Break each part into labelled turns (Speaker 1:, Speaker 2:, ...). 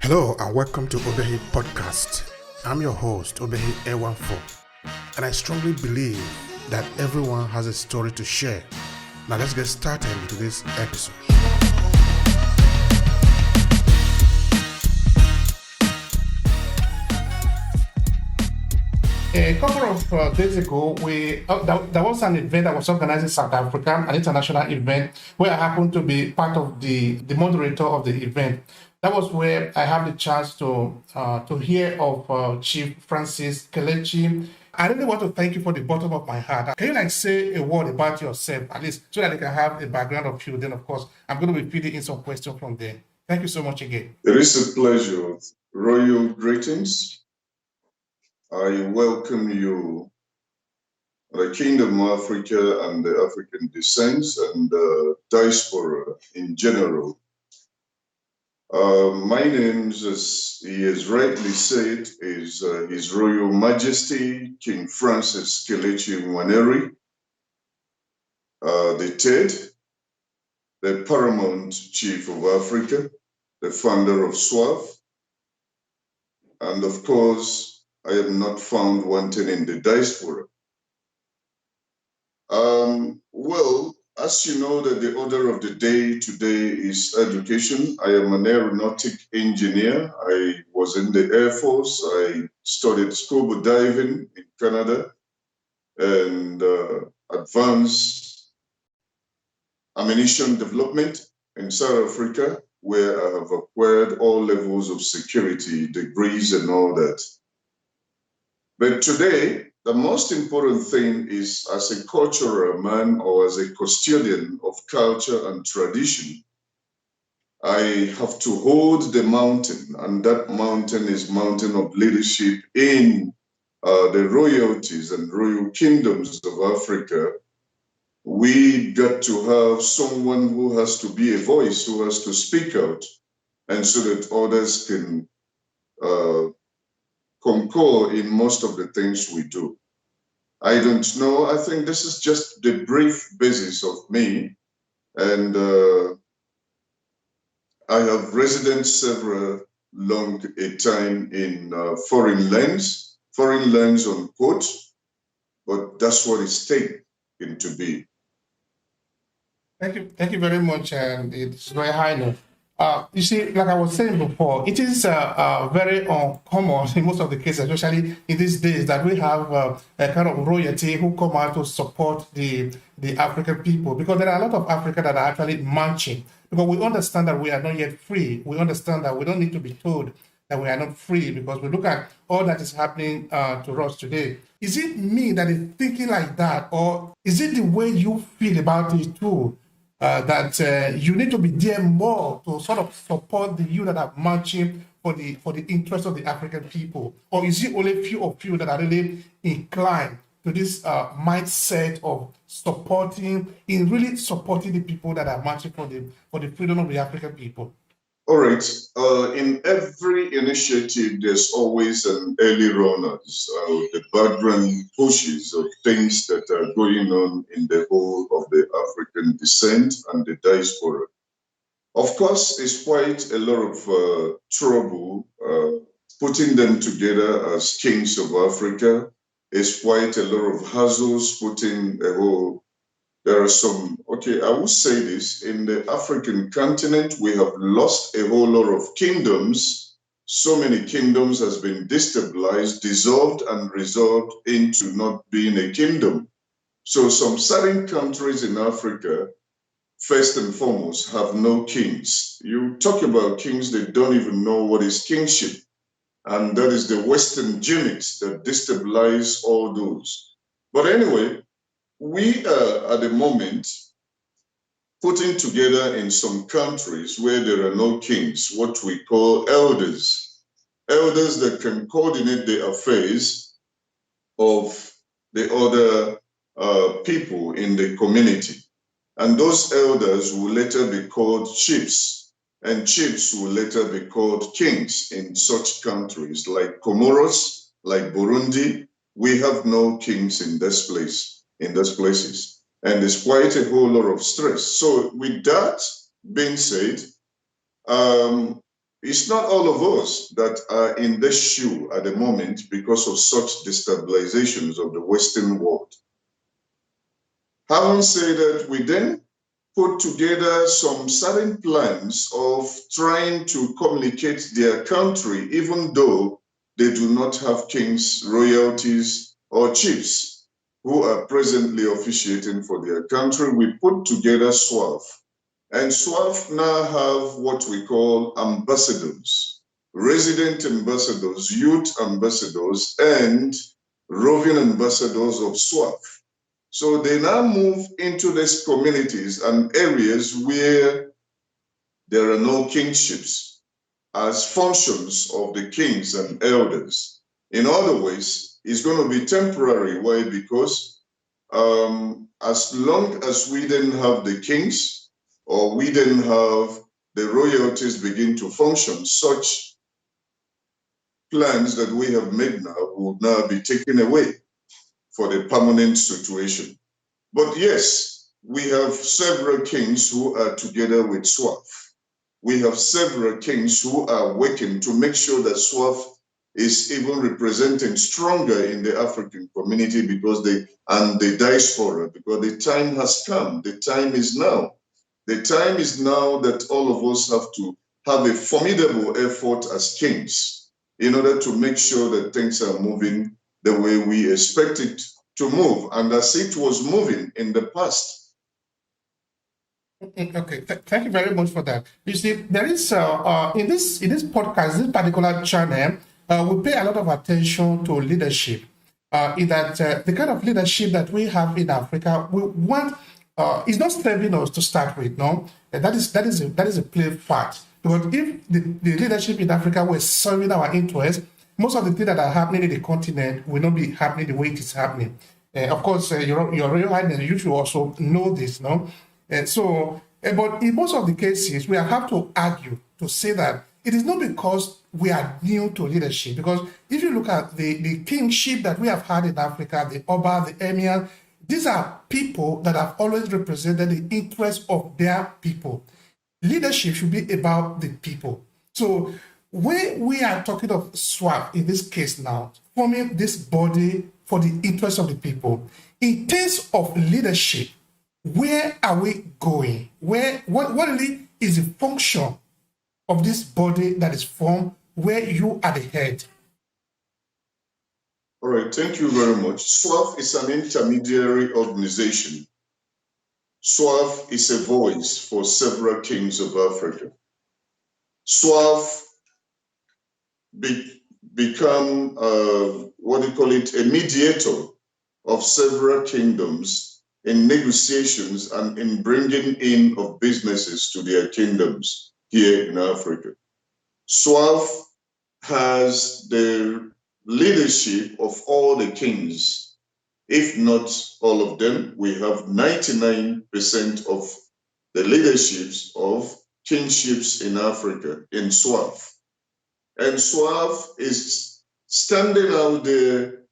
Speaker 1: Hello and welcome to Obehi Podcast. I'm your host, Obehi A14, and I strongly believe that everyone has a story to share. Now let's get started with this episode. A couple of days ago, there was an event that was organized in South Africa, an international event, where I happened to be part of the moderator of the event. That was where I had the chance to hear of Chief Francis Kelechi. I really want to thank you from the bottom of my heart. Can you say a word about yourself, at least, so that they can have a background of you? Then, of course, I'm going to be feeding in some questions from there. Thank you so much again.
Speaker 2: It is a pleasure. Royal greetings. I welcome you, the Kingdom of Africa and the African descent and the diaspora in general. My name, as he has rightly said, is His Royal Majesty King Francis Kelechi Nwaneri, the third, the Paramount Chief of Africa, the founder of SWAF, and of course, I am not found wanting in the diaspora. Well, as you know, that the order of the day today is education. I am an aeronautic engineer. I was in the Air Force. I studied scuba diving in Canada and advanced ammunition development in South Africa, where I have acquired all levels of security, degrees and all that. But today, the most important thing is, as a cultural man or as a custodian of culture and tradition, I have to hold the mountain, and that mountain is mountain of leadership in the royalties and royal kingdoms of Africa. We got to have someone who has to be a voice, who has to speak out, and so that others can concur in most of the things we do. I don't know. I think this is just the brief basis of me. And I have resident several long a time in foreign lands unquote, but that's what it's taken to be.
Speaker 1: Thank you very much, and it's very high note. You see, like I was saying before, it is very uncommon in most of the cases, especially in these days, that we have a kind of royalty who come out to support the African people, because there are a lot of Africa that are actually marching, because we understand that we are not yet free. We understand that we don't need to be told that we are not free, because we look at all that is happening to us today. Is it me that is thinking like that, or is it the way you feel about it too? That you need to be there more to sort of support the youth that are marching for the interest of the African people? Or is it only few of you that are really inclined to this mindset of supporting the people that are marching for the freedom of the African people?
Speaker 2: All right. In every initiative, there's always an early runners, the background pushes of things that are going on in the whole of the African descent and the diaspora. Of course, it's quite a lot of trouble putting them together as kings of Africa. It's quite a lot of hassles putting a whole. There are some, I will say this, in the African continent, we have lost a whole lot of kingdoms. So many kingdoms has been destabilized, dissolved and resolved into not being a kingdom. So some certain countries in Africa, first and foremost, have no kings. You talk about kings, they don't even know what is kingship. And that is the Western gimmicks that destabilize all those. But anyway, we are at the moment putting together in some countries where there are no kings, what we call elders that can coordinate the affairs of the other people in the community. And those elders will later be called chiefs, and chiefs will later be called kings in such countries like Comoros, like Burundi. We have no kings in this place. In those places, and there's quite a whole lot of stress. So with that being said, It's not all of us that are in this shoe at the moment because of such destabilizations of the Western world. Having said that, we then put together some certain plans of trying to communicate their country, even though they do not have kings, royalties, or chiefs who are presently officiating for their country. We put together SWAF. And SWAF now have what we call ambassadors, resident ambassadors, youth ambassadors, and roving ambassadors of SWAF. So they now move into these communities and areas where there are no kingships as functions of the kings and elders. In other ways, it's going to be temporary. Why? Because as long as we didn't have the kings or we didn't have the royalties begin to function, such plans that we have made now will now be taken away for the permanent situation. But yes, we have several kings who are together with SWAF. We have several kings who are working to make sure that SWAF is even representing stronger in the African community because and the diaspora, because the time has come. The time is now. The time is now that all of us have to have a formidable effort as kings in order to make sure that things are moving the way we expect it to move, and as it was moving in the past.
Speaker 1: Okay, thank you very much for that. You see, there is in this podcast, this particular channel, we pay a lot of attention to leadership. In that the kind of leadership that we have in Africa, we want is not serving us to start with. No, and that is a plain fact. Because if the leadership in Africa were serving our interests, most of the things that are happening in the continent will not be happening the way it is happening. Of course, your Royal Highness, you should also know this, no? But in most of the cases, we have to argue to say that it is not because we are new to leadership. Because if you look at the kingship that we have had in Africa, the Oba, the Emir, these are people that have always represented the interests of their people. Leadership should be about the people. So when we are talking of SWAP in this case now, forming this body for the interest of the people, in terms of leadership, where are we going? What really is the function of this body that is formed where you are the head?
Speaker 2: All right, thank you very much. SWAF is an intermediary organization. SWAF is a voice for several kings of Africa. SWAF become, what do you call it, a mediator of several kingdoms in negotiations and in bringing in of businesses to their kingdoms here in Africa. SWAF has the leadership of all the kings. If not all of them, we have 99% of the leaderships of kingships in Africa in SWAF. And SWAF is standing out there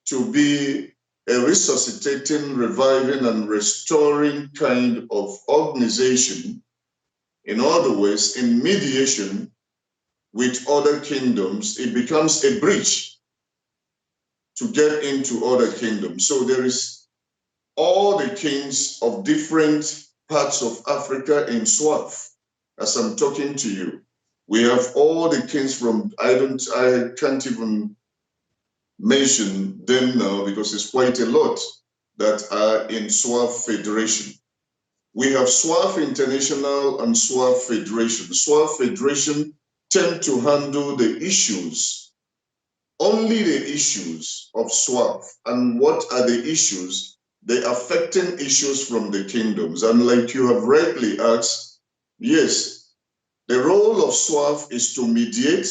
Speaker 2: to be a resuscitating, reviving, and restoring kind of organization. In other words, in mediation with other kingdoms, it becomes a bridge to get into other kingdoms. So there is all the kings of different parts of Africa in SWAF, as I'm talking to you. We have all the kings from, I can't even mention them now because it's quite a lot that are in SWAF Federation. We have SWAF International and SWAF Federation. SWAF Federation tend to handle the issues, only the issues of SWAF. And what are the issues? The affecting issues from the kingdoms. And like you have rightly asked, yes, the role of SWAF is to mediate,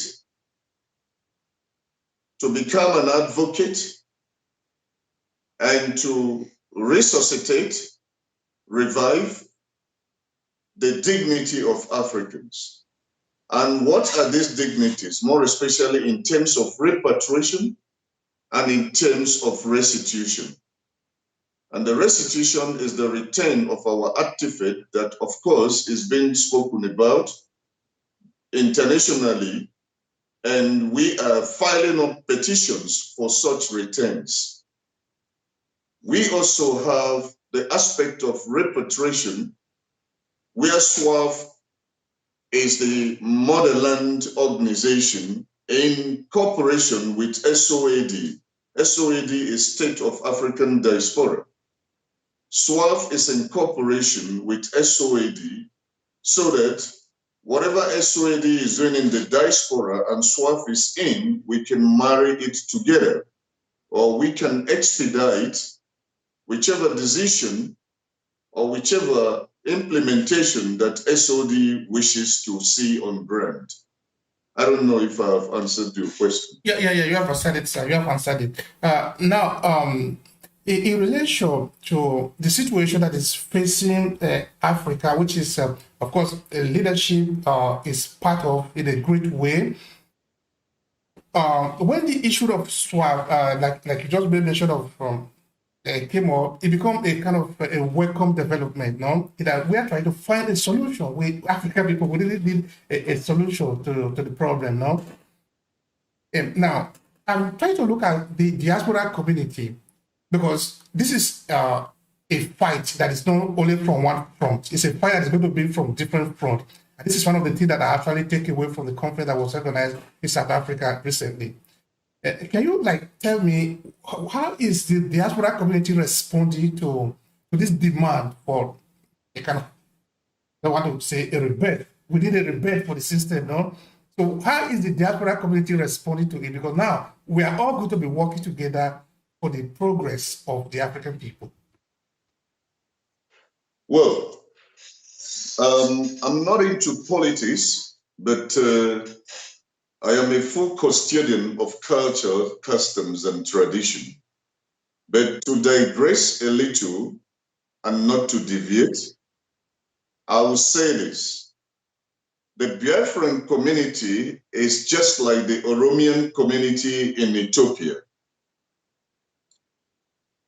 Speaker 2: to become an advocate, and to resuscitate, revive the dignity of Africans. And what are these dignities, more especially in terms of repatriation and in terms of restitution? And the restitution is the return of our artifact that, of course, is being spoken about internationally, and we are filing up petitions for such returns. We also have the aspect of repatriation, where SWAF is the motherland organization in cooperation with SOAD. SOAD is State of African Diaspora. SWAF is in cooperation with SOAD so that whatever SOAD is doing in the diaspora and SWAF is in, we can marry it together, or we can expedite whichever decision or whichever implementation that SOD wishes to see on ground. I don't know if I've answered your question.
Speaker 1: Yeah, you have answered it, sir. You have answered it. Now, in relation to the situation that is facing Africa, which is, of course, leadership is part of in a great way. When the issue of swap, like you just made mention of, came up, it became a kind of a welcome development, no? That we are trying to find a solution. We African people, we really need a solution to the problem, no? Now, I'm trying to look at the diaspora community because this is a fight that is not only from one front. It's a fight that is going to be from different fronts. And this is one of the things that I actually take away from the conference that was organized in South Africa recently. Can you tell me how is the diaspora community responding to this demand for a kind of, I don't want to say a rebate. We need a rebate for the system, no? So how is the diaspora community responding to it? Because now we are all going to be working together for the progress of the African people.
Speaker 2: Well, I'm not into politics, but I am a full custodian of culture, customs, and tradition. But to digress a little and not to deviate, I will say this. The Biafran community is just like the Oromian community in Ethiopia.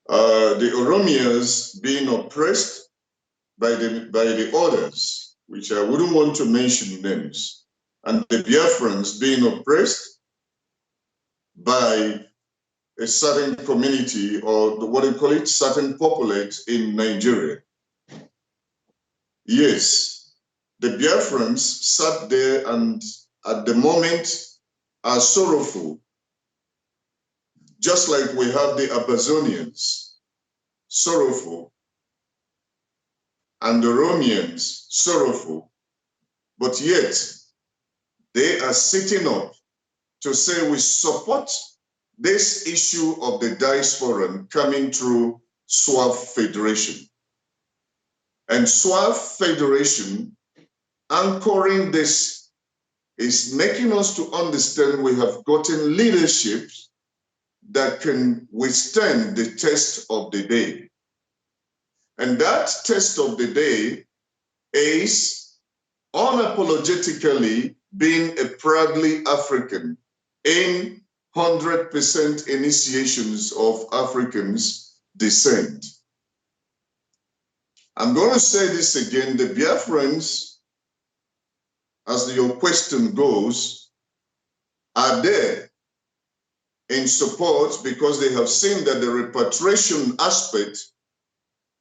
Speaker 2: The Oromians being oppressed by the others, which I wouldn't want to mention names, and the Biafrans being oppressed by a certain community, or what do you call it, certain populate in Nigeria. Yes, the Biafrans sat there and at the moment are sorrowful, just like we have the Amazonians, sorrowful, and the Romians, sorrowful, but yet they are sitting up to say we support this issue of the diaspora coming through SWAF Federation. And SWAF Federation anchoring this is making us to understand we have gotten leadership that can withstand the test of the day. And that test of the day is unapologetically being a proudly African in 100% initiations of Africans' descent. I'm going to say this again, the Biafrans, as your question goes, are there in support because they have seen that the repatriation aspect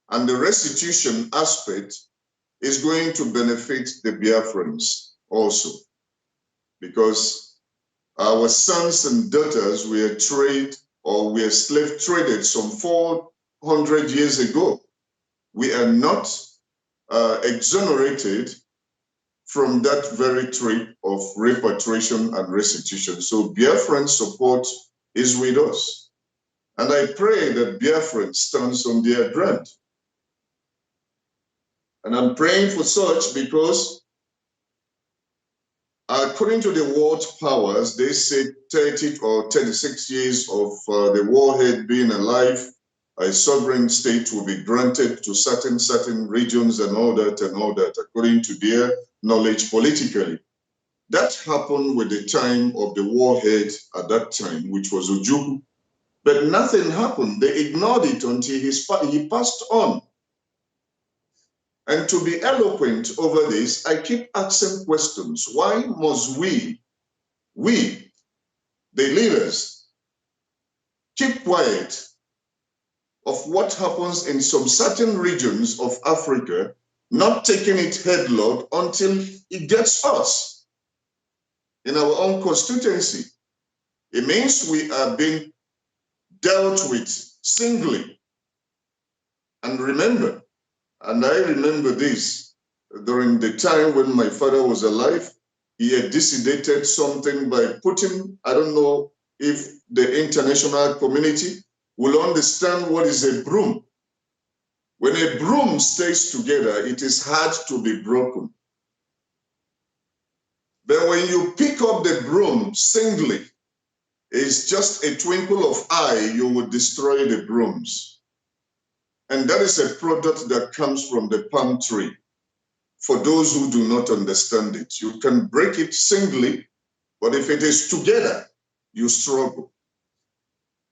Speaker 2: and the restitution aspect is going to benefit the Biafrans also. Because our sons and daughters were slave traded some 400 years ago. We are not exonerated from that very trip of repatriation and restitution. So Biafran support is with us. And I pray that Biafran stands on their ground. And I'm praying for such because according to the world powers, they say 30 or 36 years of the warhead being alive, a sovereign state will be granted to certain regions and all that, according to their knowledge politically. That happened with the time of the warhead at that time, which was Ojukwu. But nothing happened. They ignored it until he passed on. And to be eloquent over this, I keep asking questions. Why must we, the leaders, keep quiet of what happens in some certain regions of Africa, not taking it headlong until it gets us in our own constituency? It means we are being dealt with singly. And remember, and I remember this, during the time when my father was alive, he had decidated something by putting, I don't know if the international community will understand what is a broom. When a broom stays together, it is hard to be broken. But when you pick up the broom singly, it's just a twinkle of eye, you will destroy the brooms. And that is a product that comes from the palm tree. For those who do not understand it, you can break it singly, but if it is together, you struggle.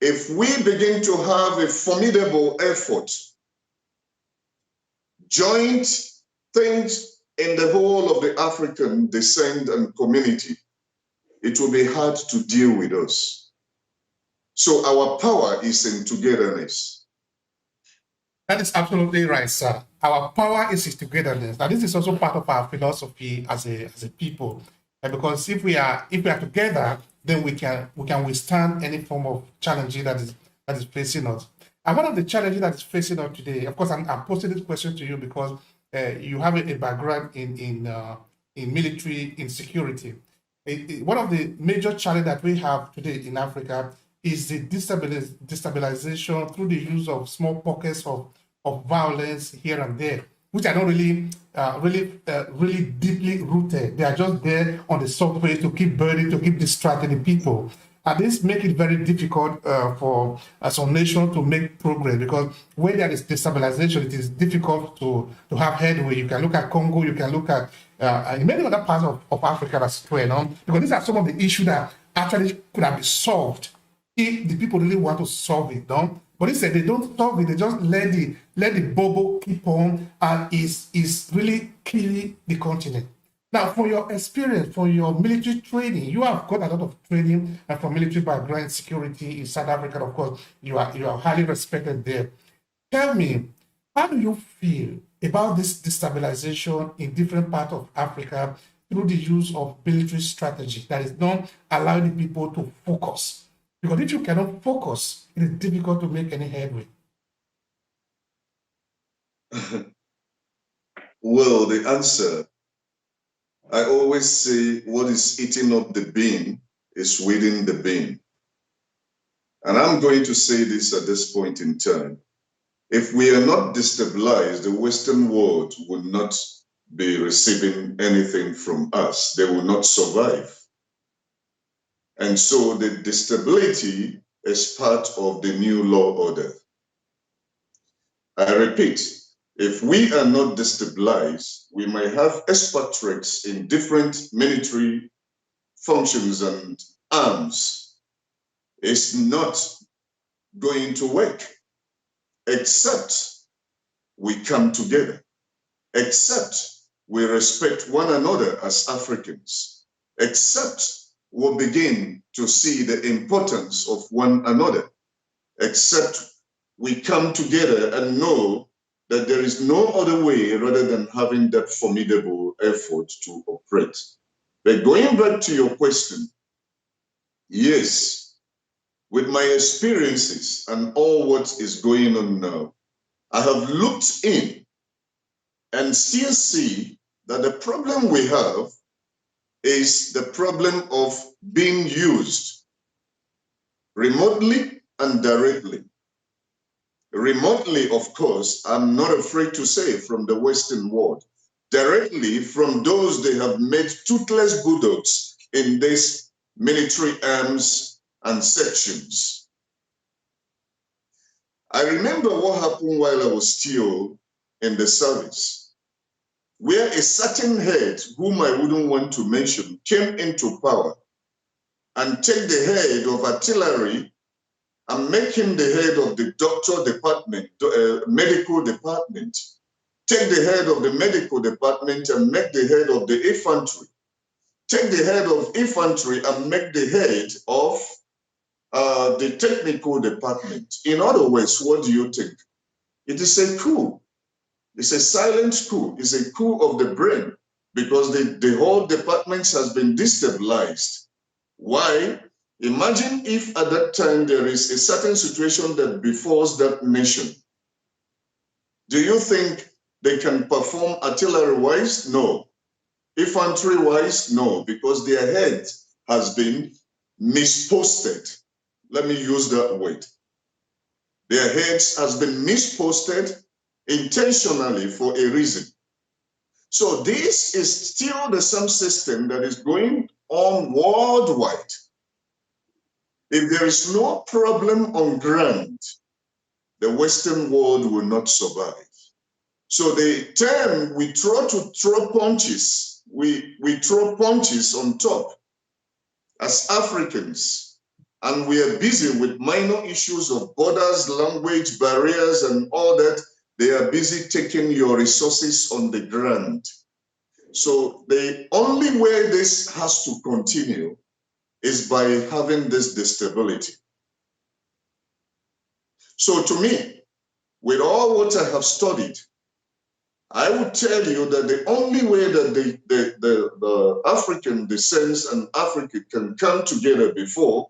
Speaker 2: If we begin to have a formidable effort, joint things in the whole of the African descent and community, it will be hard to deal with us. So our power is in togetherness.
Speaker 1: That is absolutely right, sir. Our power is in togetherness, and this is also part of our philosophy as a people. And because if we are together, then we can withstand any form of challenge that is facing us. And one of the challenges that is facing us today, of course, I'm posing this question to you because you have a background in military, in security. One of the major challenges that we have today in Africa is the destabilization through the use of small pockets of violence here and there, which are not really deeply rooted. They are just there on the surface to keep burning, to keep distracting the people. And this makes it very difficult for some nation to make progress, because when there is destabilization, it is difficult to have headway. You can look at Congo, you can look at many other parts of Africa as well, because these are some of the issues that actually could have been solved if the people really want to solve it, But instead, they don't solve it. They just let the bubble keep on, and is really killing the continent. Now, from your experience, from your military training, you have got a lot of training and from military background, security in South Africa. Of course, you are highly respected there. Tell me, how do you feel about this destabilization in different parts of Africa through the use of military strategy that is not allowing the people to focus? Because if you cannot focus, it is difficult to make any headway.
Speaker 2: Well, the answer, I always say, what is eating up the bean is within the bean. And I'm going to say this at this point in time. If we are not destabilized, the Western world will not be receiving anything from us. They will not survive. And so the instability is part of the new law order. I repeat, if we are not destabilized, we might have expatriates in different military functions and arms. It's not going to work, except we come together, except we respect one another as Africans, except we'll begin to see the importance of one another, except we come together and know that there is no other way rather than having that formidable effort to operate. But going back to your question, yes, with my experiences and all what is going on now, I have looked in and still see that the problem we have is the problem of being used remotely and directly. Remotely, of course, I'm not afraid to say, from the Western world. Directly, from those they have made toothless bulldogs in these military arms and sections. I remember what happened while I was still in the service, where a certain head, whom I wouldn't want to mention, came into power and take the head of artillery and make him the head of the doctor department, medical department. Take the head of the medical department and make the head of the infantry. Take the head of infantry and make the head of the technical department. In other words, what do you think? It is a coup. It's a silent coup. It's a coup of the brain because the whole department has been destabilized. Why? Imagine if at that time there is a certain situation that befalls that nation. Do you think they can perform artillery-wise? No. Infantry-wise? No, because their head has been misposted. Let me use that word. Their heads has been misposted intentionally for a reason. So this is still the same system that is going on worldwide. If there is no problem on ground, the Western world will not survive. So the term we try to throw punches, we throw punches on top as Africans, and we are busy with minor issues of borders, language barriers, and all that. They are busy taking your resources on the ground. So the only way this has to continue is by having this stability. So to me, with all what I have studied, I would tell you that the only way that the African descents and Africa can come together before,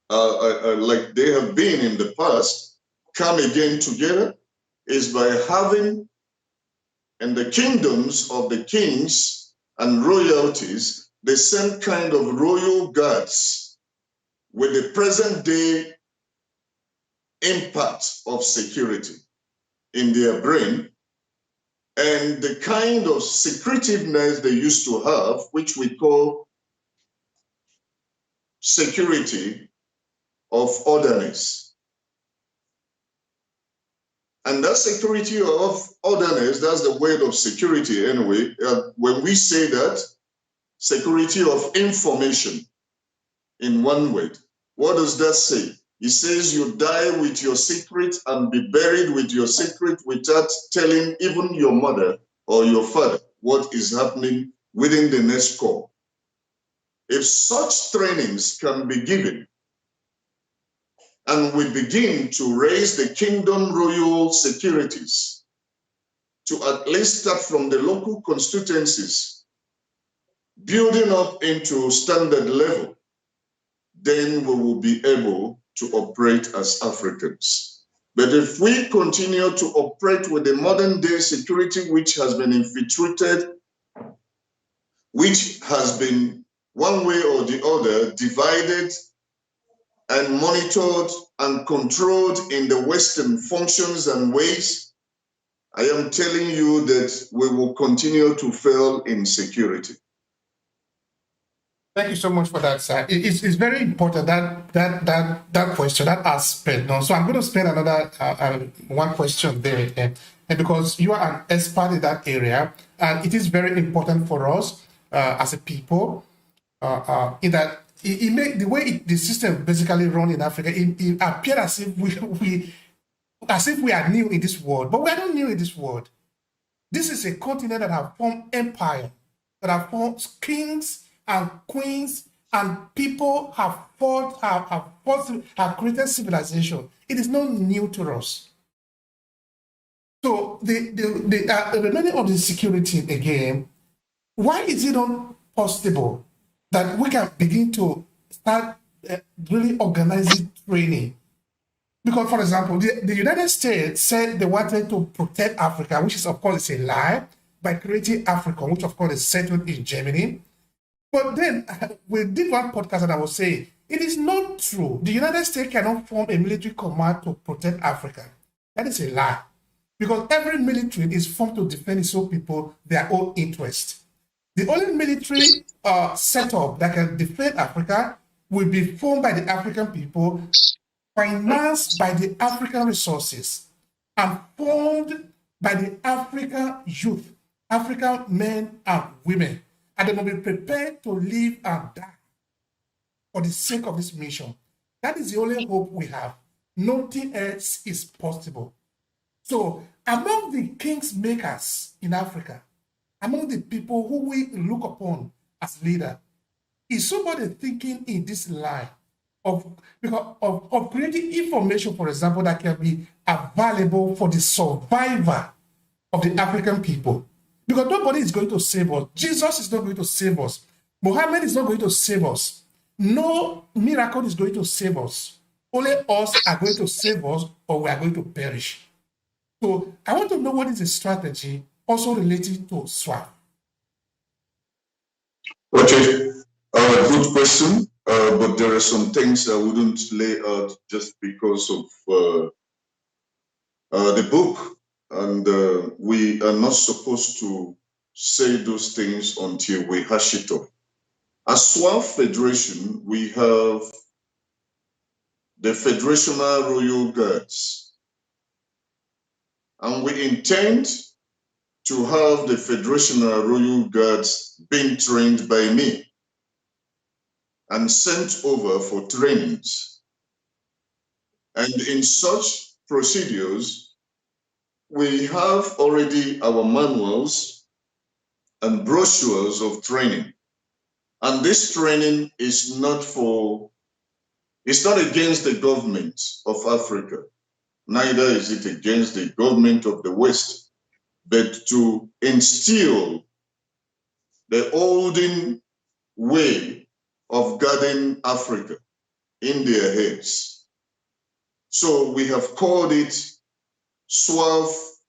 Speaker 2: like they have been in the past, come again together, is by having in the kingdoms of the kings and royalties the same kind of royal guards with the present day impact of security in their brain and the kind of secretiveness they used to have, which we call security of orderness. And that security of orderness, that's the word of security anyway. When we say that, security of information in one word, what does that say? It says you die with your secret and be buried with your secret without telling even your mother or your father what is happening within the next call. If such trainings can be given, and we begin to raise the kingdom royal securities to at least start from the local constituencies, building up into standard level, then we will be able to operate as Africans. But if we continue to operate with the modern day security, which has been infiltrated, which has been one way or the other divided and monitored and controlled in the Western functions and ways, I am telling you that we will continue to fail in security.
Speaker 1: Thank you so much for that, sir. It's very important that question, that aspect. No? So I'm going to spend another one question there, and because you are an expert in that area, and it is very important for us as a people in that the way the system basically run in Africa, it appears as if we are new in this world, but we are not new in this world. This is a continent that have formed empire, that have formed kings and queens, and people have fought, have created civilization. It is not new to us. So the remaining of the security again, why is it not possible that we can begin to start really organizing training? Because, for example, the United States said they wanted to protect Africa, which is, of course, a lie, by creating Africa, which, of course, is settled in Germany. But then we did one podcast and I was saying, it is not true. The United States cannot form a military command to protect Africa. That is a lie. Because every military is formed to defend its own people, their own interest. The only military setup that can defend Africa will be formed by the African people, financed by the African resources, and formed by the African youth, African men and women. And they will be prepared to live and die for the sake of this mission. That is the only hope we have. Nothing else is possible. So among the kings makers in Africa, among the people who we look upon as leader, is somebody thinking in this line of, of creating information, for example, that can be available for the survivor of the African people? Because nobody is going to save us. Jesus is not going to save us. Muhammad is not going to save us. No miracle is going to save us. Only us are going to save us, or we are going to perish. So I want to know what is the strategy also related to swap.
Speaker 2: Okay, good question. But there are some things I wouldn't lay out just because of the book, and we are not supposed to say those things until we hash it up. As SWAF Federation, we have the Federational Royal Guards, and we intend to have the Federational Royal Guards being trained by me and sent over for trainings. And in such procedures, we have already our manuals and brochures of training. And this training is not against the government of Africa, neither is it against the government of the West, but to instill the olden way of guarding Africa in their heads. So we have called it SWAF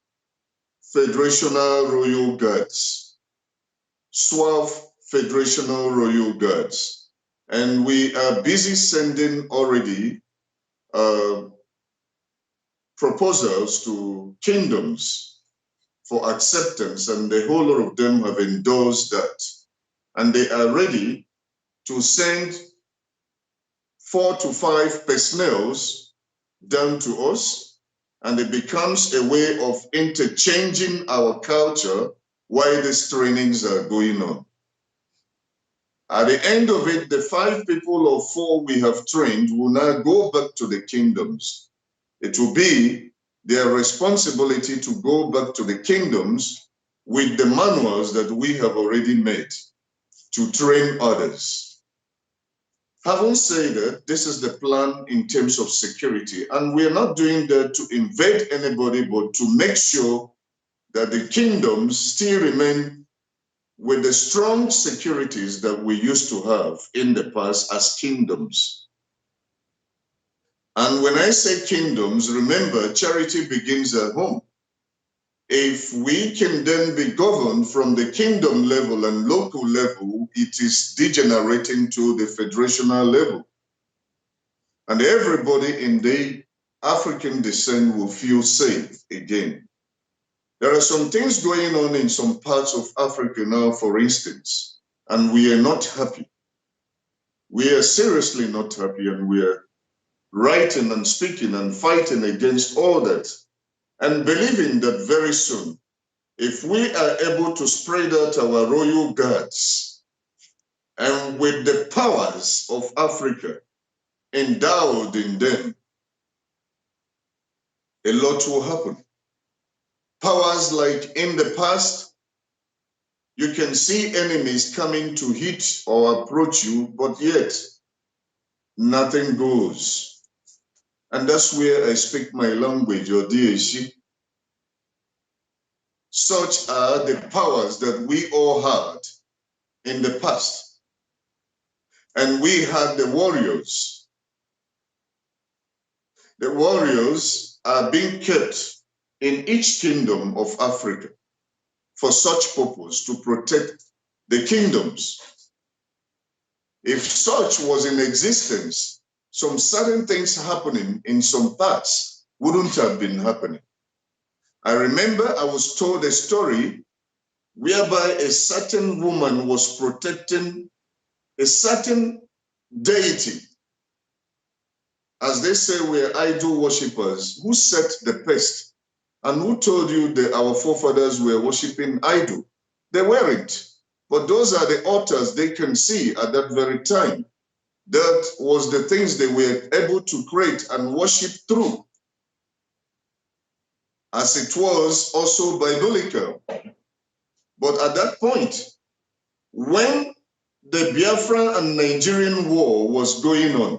Speaker 2: Federational Royal Guards. SWAF Federational Royal Guards. And we are busy sending already proposals to kingdoms for acceptance, and the whole lot of them have endorsed that. And they are ready to send 4 to 5 personnel down to us, and it becomes a way of interchanging our culture while these trainings are going on. At the end of it, the 5 people or 4 we have trained will now go back to the kingdoms. It will be their responsibility to go back to the kingdoms with the manuals that we have already made to train others. Having said that, this is the plan in terms of security, and we are not doing that to invade anybody, but to make sure that the kingdoms still remain with the strong securities that we used to have in the past as kingdoms. And when I say kingdoms, remember, charity begins at home. If we can then be governed from the kingdom level and local level, it is degenerating to the federational level. And everybody in the African descent will feel safe again. There are some things going on in some parts of Africa now, for instance, and we are not happy. We are seriously not happy, and we are writing and speaking and fighting against all that, and believing that very soon, if we are able to spread out our royal guards and with the powers of Africa endowed in them, a lot will happen. Powers like in the past, you can see enemies coming to hit or approach you, but yet nothing goes. And that's where I speak my language, or DAC. Such are the powers that we all had in the past. And we had the warriors. The warriors are being kept in each kingdom of Africa for such purpose, to protect the kingdoms. If such was in existence, some certain things happening in some parts wouldn't have been happening. I remember I was told a story whereby a certain woman was protecting a certain deity. As they say, we're idol worshippers. Who set the pest? And who told you that our forefathers were worshiping idol? They weren't. But those are the altars they can see at that very time. That was the things they were able to create and worship through. as it was also biblical. But at that point, when the Biafran and Nigerian war was going on,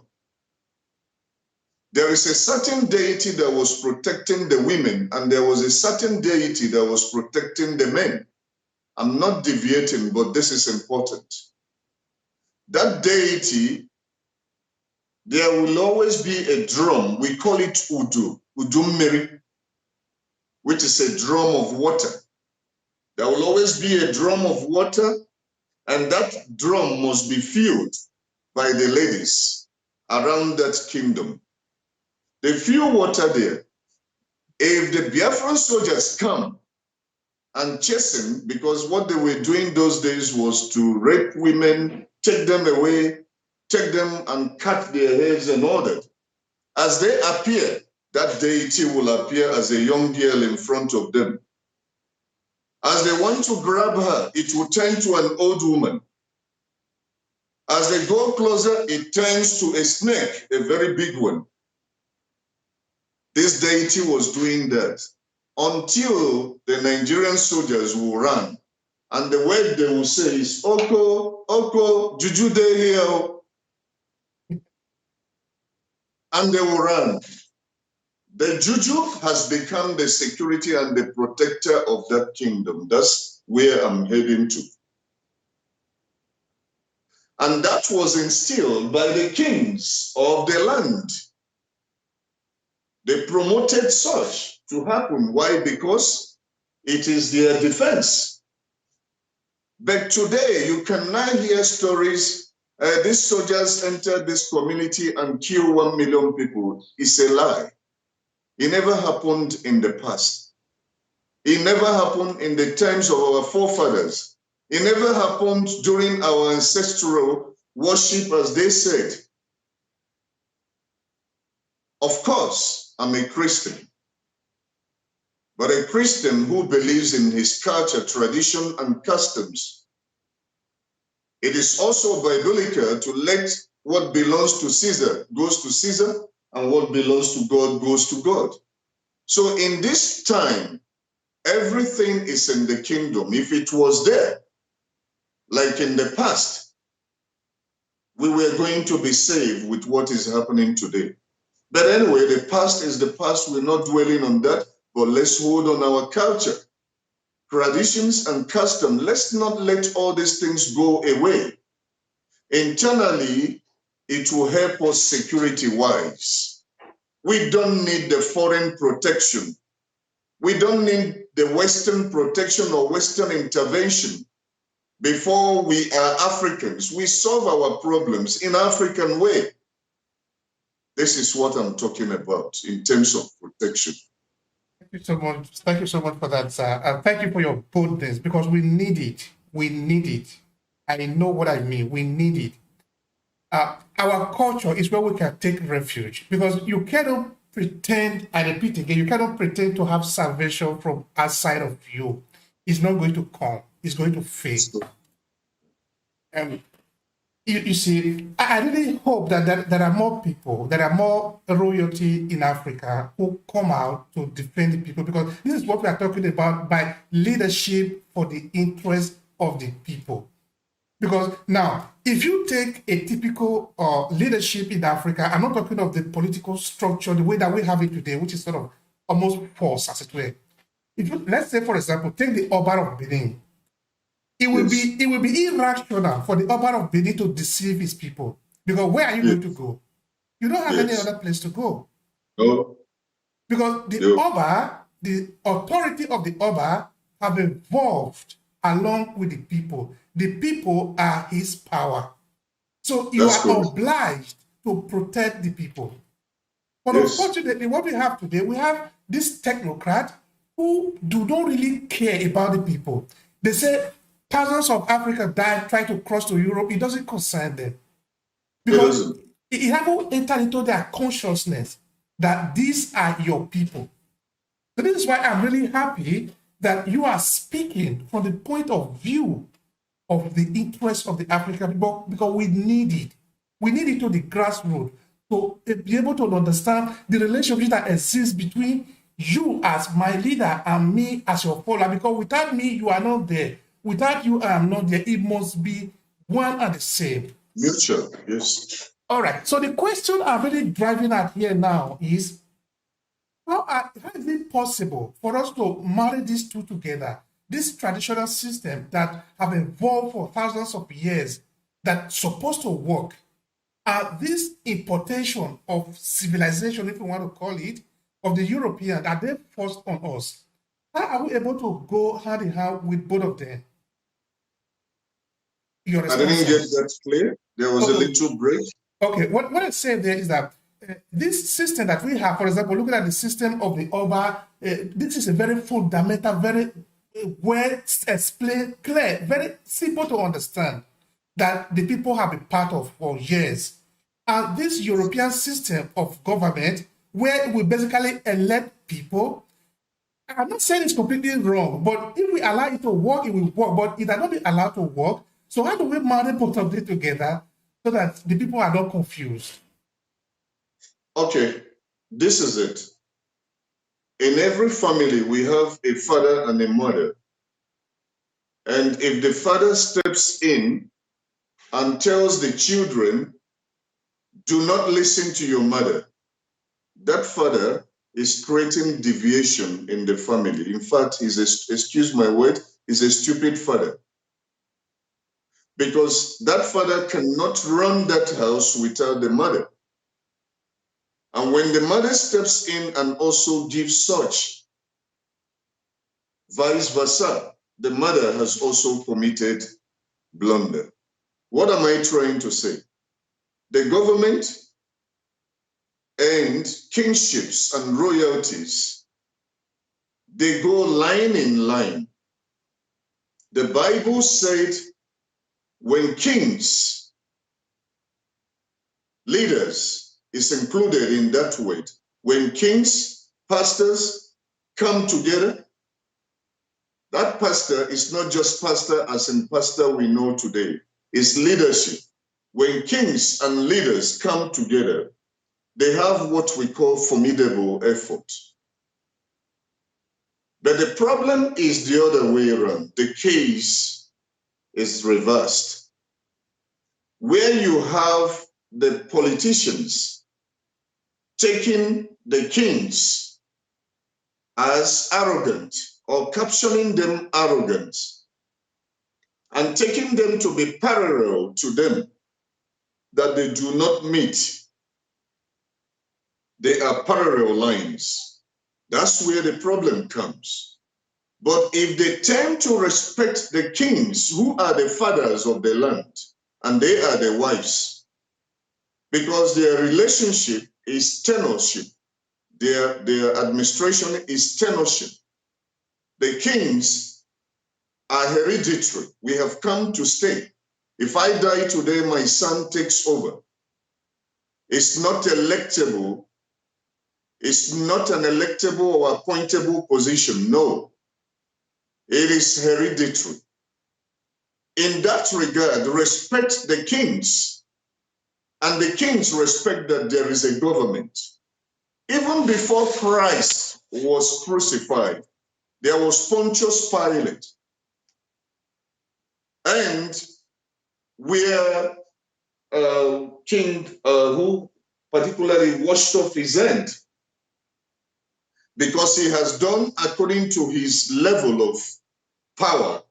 Speaker 2: there is a certain deity that was protecting the women, and there was a certain deity that was protecting the men. I'm not deviating, but this is important. That deity, there will always be a drum. We call it Udu, Udummiri, which is a drum of water. There will always be a drum of water, and that drum must be filled by the ladies around that kingdom. They fill water there. If the Biafran soldiers come and chase him, because what they were doing those days was to rape women, take them away, take them and cut their heads and all that. As they appear, that deity will appear as a young girl in front of them. As they want to grab her, it will turn to an old woman. As they go closer, it turns to a snake, a very big one. This deity was doing that until the Nigerian soldiers will run. And the word they will say is, Oko, Oko, Juju de here. And they will run. The Juju has become the security and the protector of that kingdom. That's where I'm heading to. And that was instilled by the kings of the land. They promoted such to happen. Why? Because it is their defense. But today, you can now hear stories. These soldiers entered this community and killed 1 million people. It's a lie. It never happened in the past. It never happened in the times of our forefathers. It never happened during our ancestral worship, as they said. Of course, I'm a Christian, but a Christian who believes in his culture, tradition, and customs. It is also biblical to let what belongs to Caesar goes to Caesar, and what belongs to God goes to God. So in this time, everything is in the kingdom. If it was there, like in the past, we were going to be saved with what is happening today. But anyway, the past is the past. We're not dwelling on that, but let's hold on our culture, traditions, and custom. Let's not let all these things go away. Internally, it will help us security-wise. We don't need the foreign protection. We don't need the Western protection or Western intervention. Before we are Africans, we solve our problems in African way. This is what I'm talking about in terms of protection.
Speaker 1: Thank you so much. Thank you so much for that, sir. And thank you for your boldness, because we need it. We need it. I know what I mean. We need it. Our culture is where we can take refuge, because you cannot pretend, I repeat again, you cannot pretend to have salvation from outside of you. It's not going to come. It's going to fade. You see, I really hope that there are more people, there are more royalty in Africa who come out to defend the people, because this is what we are talking about by leadership for the interest of the people. Because now, if you take a typical leadership in Africa, I'm not talking of the political structure, the way that we have it today, which is sort of almost forced, as it were. If you, let's say, for example, take the Oba of Benin. It will be irrational for the Oba of Benin to deceive his people. Because where are you going to go? You don't have any other place to go.
Speaker 2: No.
Speaker 1: Because the Oba, the authority of the Oba have evolved along with the people. The people are his power. So you are obliged to protect the people. But unfortunately, what we have today, we have this technocrat who do not really care about the people. They say thousands of Africans died trying to cross to Europe. It doesn't concern them. Because it hasn't entered into their consciousness that these are your people. So this is why I'm really happy that you are speaking from the point of view of the interest of the African people, because we need it. We need it to the grassroots to be able to understand the relationship that exists between you as my leader and me as your follower, because without me, you are not there. Without you, I am not there. It must be one and the same.
Speaker 2: Mutual, yes.
Speaker 1: All right. So the question I'm really driving at here now is, how is it possible for us to marry these two together? This traditional system that have evolved for thousands of years, that's supposed to work, this importation of civilization, if you want to call it, of the European, that they forced on us. How are we able to go hand in hand with both of them? Your
Speaker 2: I didn't get
Speaker 1: responses.
Speaker 2: that clear. There was a little break.
Speaker 1: Okay, what I say there is that this system that we have, for example, looking at the system of the Oba, this is a very fundamental, very well explained, clear, very simple to understand, that the people have been part of for years. And this European system of government, where we basically elect people, I'm not saying it's completely wrong, but if we allow it to work, it will work. But it has not been allowed to work. So how do we marry both of them together so that the people are not confused?
Speaker 2: Okay, this is it. In every family, we have a father and a mother. And if the father steps in and tells the children, do not listen to your mother, that father is creating deviation in the family. In fact, excuse my word, is a stupid father. Because that father cannot run that house without the mother. And when the mother steps in and also gives such, vice versa, the mother has also committed blunder. What am I trying to say? The government and kingships and royalties, they go line in line. The Bible said when kings, leaders is included in that word, when kings, pastors come together, that pastor is not just pastor as in pastor we know today, it's leadership. When kings and leaders come together, they have what we call formidable effort. But the problem is the other way around. The case is reversed. Where you have the politicians taking the kings as arrogant or captioning them arrogant and taking them to be parallel to them, that they do not meet. They are parallel lines. That's where the problem comes. But if they tend to respect the kings, who are the fathers of the land, and they are the wives, because their relationship is tenorship, their administration is tenorship. The kings are hereditary. We have come to stay. If I die today, my son takes over. It's not electable. It's not an electable or appointable position. No, it is hereditary. In that regard, respect the kings, and the kings respect that there is a government. Even before Christ was crucified, there was Pontius Pilate, and where king who particularly washed off his hand because he has done according to his level of power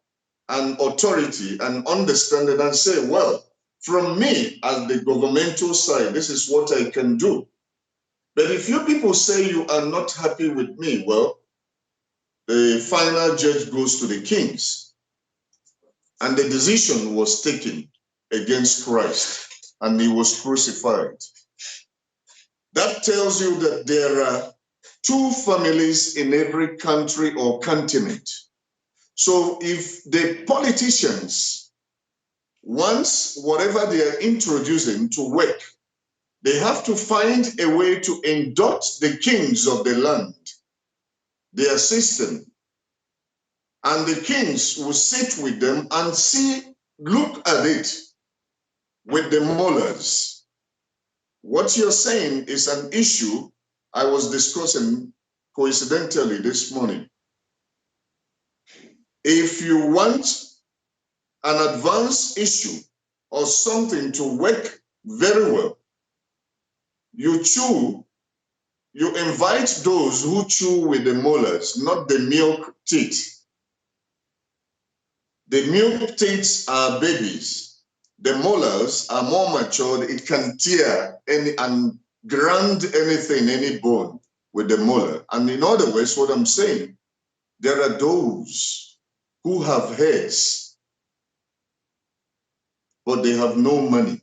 Speaker 2: and authority and understanding, and say, well, from me as the governmental side, this is what I can do. But if you people say you are not happy with me, well, the final judge goes to the kings. And the decision was taken against Christ, and he was crucified. That tells you that there are two families in every country or continent. So if the politicians, once whatever they are introducing to work, they have to find a way to induct the kings of the land, their system. And the kings will sit with them and look at it with the molars. What you're saying is an issue I was discussing coincidentally this morning, if you want an advanced issue or something to work very well, you invite those who chew with the molars, not the milk teeth. The milk teeth are babies. The molars are more matured. It can tear and grind anything, any bone with the molar. And in other words, what I'm saying, there are those who have heads, but they have no money.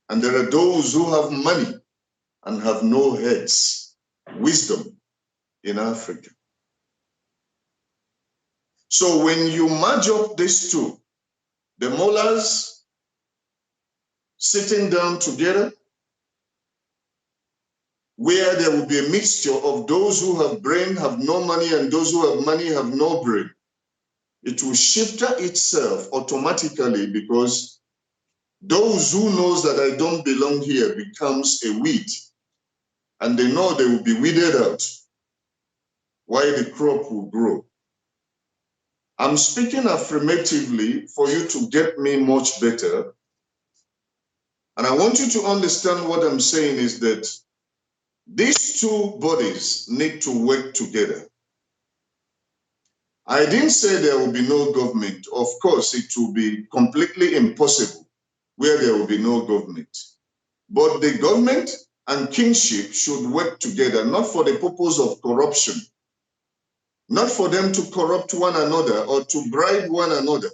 Speaker 2: And there are those who have money and have no heads. Wisdom in Africa. So when you merge up these two, the molars sitting down together, where there will be a mixture of those who have brain, have no money, and those who have money, have no brain, it will shift itself automatically, because those who knows that I don't belong here becomes a weed, and they know they will be weeded out while the crop will grow. I'm speaking affirmatively for you to get me much better. And I want you to understand what I'm saying is that these two bodies need to work together. I didn't say there will be no government. Of course, it will be completely impossible where there will be no government. But the government and kingship should work together, not for the purpose of corruption, not for them to corrupt one another or to bribe one another,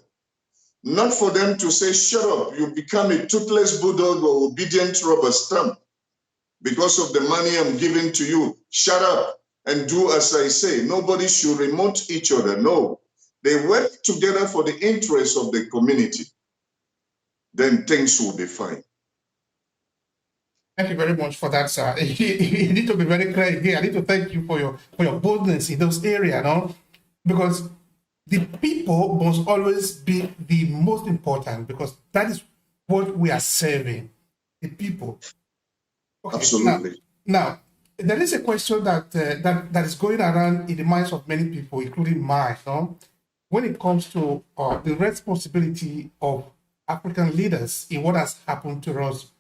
Speaker 2: not for them to say, shut up, you become a toothless bulldog or obedient rubber stamp because of the money I'm giving to you. Shut up and do as I say. Nobody should remote each other. No, they work together for the interests of the community. Then things will be fine.
Speaker 1: Thank you very much for that, sir. You need to be very clear here. I need to thank you for your boldness in those areas, no? Because the people must always be the most important, because that is what we are serving, the people. Okay,
Speaker 2: absolutely.
Speaker 1: Now, there is a question that is going around in the minds of many people, including mine, no? When it comes to the responsibility of African leaders in what has happened to us.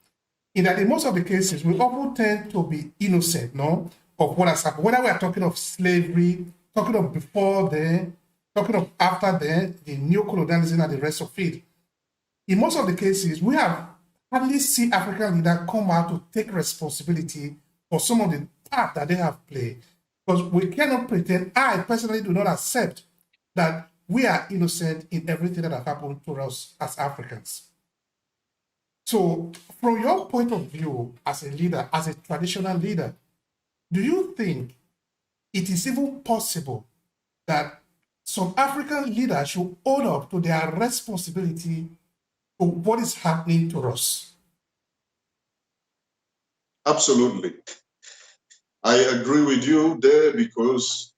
Speaker 1: In that, in most of the cases, we often tend to be innocent, no, of what has happened. Whether we are talking of slavery, talking of before then, talking of after then, the neo-colonialism and the rest of it. In most of the cases, we have hardly seen African leaders come out to take responsibility for some of the part that they have played. Because we cannot pretend, I personally do not accept that we are innocent in everything that has happened to us as Africans. So, from your point of view as a leader, as a traditional leader, do you think it is even possible that some African leaders should own up to their responsibility to what is happening to us?
Speaker 2: Absolutely. I agree with you there, because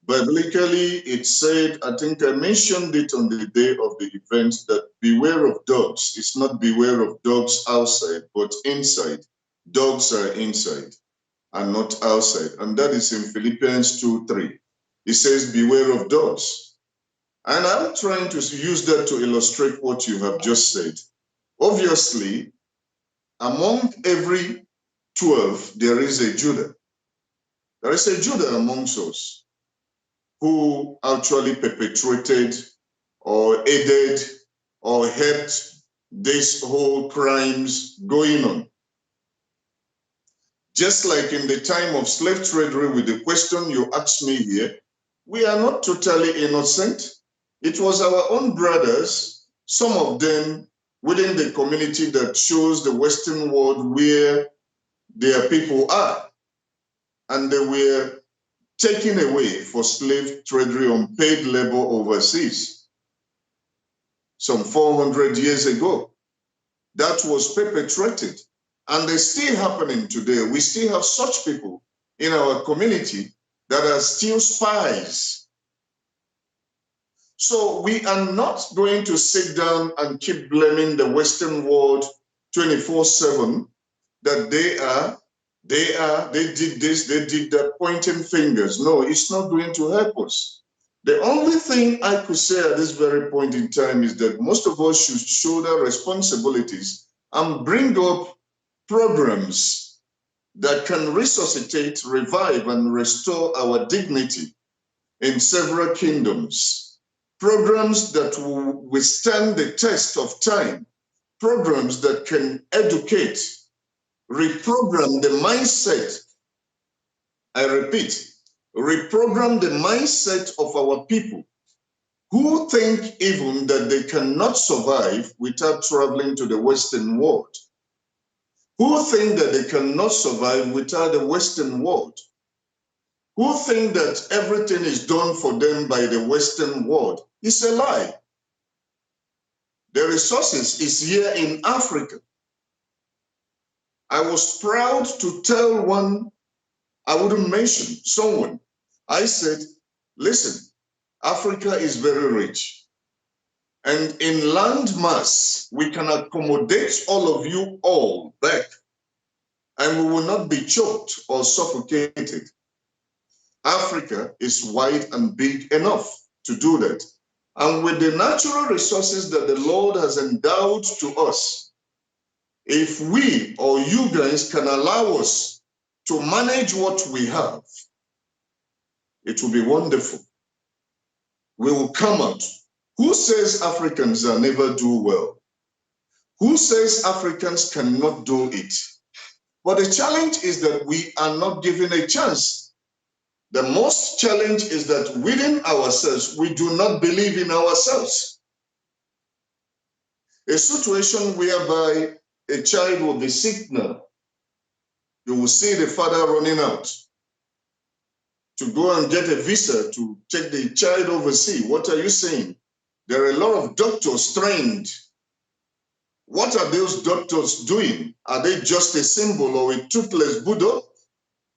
Speaker 2: biblically it said, I think I mentioned it on the day of the event, that beware of dogs. It's not beware of dogs outside, but inside. Dogs are inside and not outside. And that is in Philippians 2:3. It says, beware of dogs. And I'm trying to use that to illustrate what you have just said. Obviously, among every 12, there is a Judah. There is a Judah amongst us who actually perpetrated or aided or helped these whole crimes going on. Just like in the time of slave tradery, with the question you asked me here, we are not totally innocent. It was our own brothers, some of them within the community, that shows the Western world where their people are. And they were taken away for slave tradery on paid labor overseas some 400 years ago. That was perpetrated, and it's still happening today. We still have such people in our community that are still spies. So we are not going to sit down and keep blaming the Western world 24/7 that they are They did this, they did that, pointing fingers. No, it's not going to help us. The only thing I could say at this very point in time is that most of us should shoulder responsibilities and bring up programs that can resuscitate, revive, and restore our dignity in several kingdoms. Programs that will withstand the test of time. Programs that can educate, reprogram the mindset. I repeat, reprogram the mindset of our people who think even that they cannot survive without traveling to the Western world, who think that they cannot survive without the Western world, who think that everything is done for them by the Western world. It's a lie. The resources is here in Africa. I was proud to tell one, I wouldn't mention someone. I said, listen, Africa is very rich. And in land mass, we can accommodate all of you all back, and we will not be choked or suffocated. Africa is wide and big enough to do that. And with the natural resources that the Lord has endowed to us, if we or you guys can allow us to manage what we have, it will be wonderful. We will come out. Who says Africans are never do well? Who says Africans cannot do it? But the challenge is that we are not given a chance. The most challenge is that within ourselves, we do not believe in ourselves. A situation whereby a child will be sick now, you will see the father running out to go and get a visa to take the child overseas. What are you saying? There are a lot of doctors trained. What are those doctors doing? Are they just a symbol or a toothless Buddha?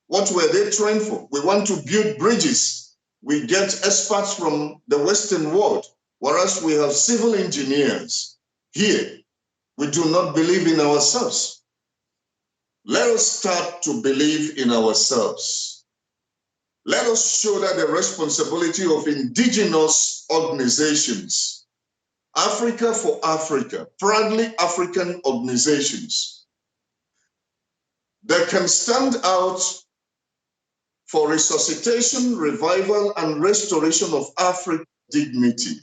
Speaker 2: What were they trained for? We want to build bridges. We get experts from the Western world, whereas we have civil engineers here. We do not believe in ourselves. Let us start to believe in ourselves. Let us shoulder the responsibility of indigenous organizations. Africa for Africa, proudly African organizations that can stand out for resuscitation, revival, and restoration of African dignity,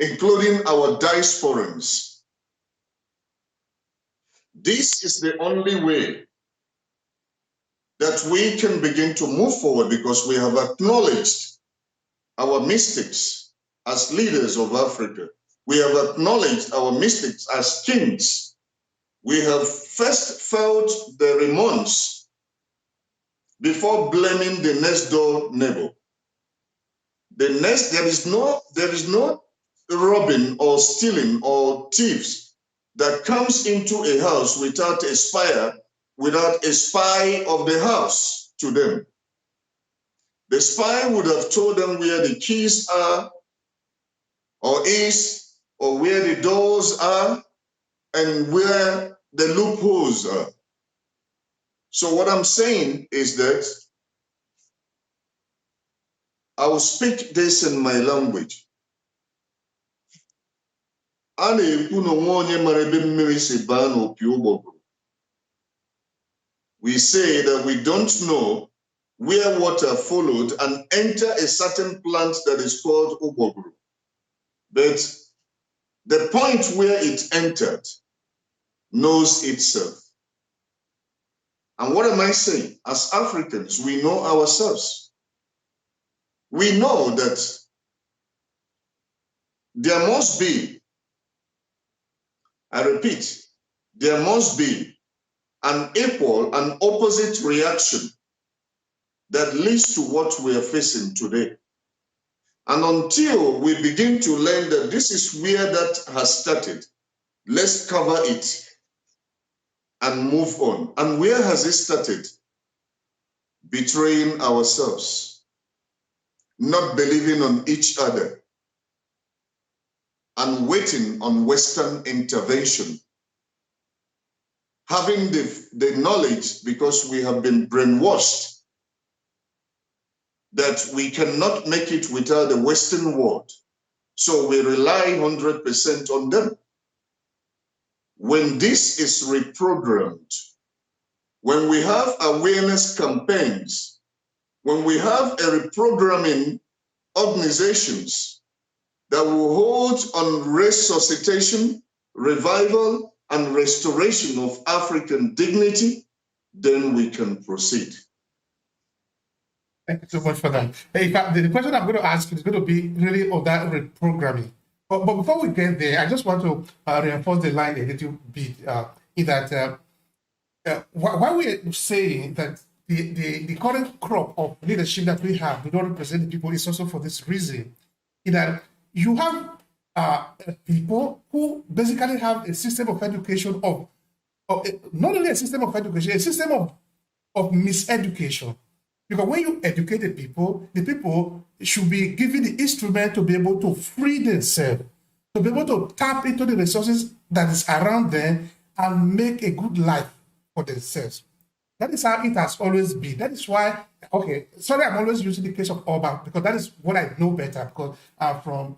Speaker 2: including our diasporans. This is the only way that we can begin to move forward, because we have acknowledged our mistakes as leaders of Africa. We have acknowledged our mistakes as kings. We have first felt the remorse before blaming the next door neighbor. There is no robbing or stealing or thieves that comes into a house without a spy of the house to them. The spy would have told them where the keys are or is, or where the doors are and where the loopholes are. So what I'm saying is that I will speak this in my language. We say that we don't know where water followed and enter a certain plant that is called ubogru. But the point where it entered knows itself. And what am I saying? As Africans, we know ourselves. We know that there must be, I repeat, there must be an equal and opposite reaction that leads to what we are facing today. And until we begin to learn that this is where that has started, let's cover it and move on. And where has it started? Betraying ourselves, not believing on each other, and waiting on Western intervention. having the knowledge, because we have been brainwashed that we cannot make it without the Western world. So we rely 100% on them. When this is reprogrammed, when we have awareness campaigns, when we have a reprogramming organizations that will hold on resuscitation, revival, and restoration of African dignity, then we can proceed.
Speaker 1: Thank you so much for that. In fact, the question I'm going to ask is going to be really on that reprogramming. But before we get there, I just want to reinforce the line a little bit in that why we're saying that the current crop of leadership that we have do not represent the people is also for this reason. In that you have people who basically have a system of education not only a system of education, a system of miseducation. Because when you educate the people should be given the instrument to be able to free themselves, to be able to tap into the resources that is around them and make a good life for themselves. That is how it has always been. That is why, I'm always using the case of Oba because that is what I know better because I'm from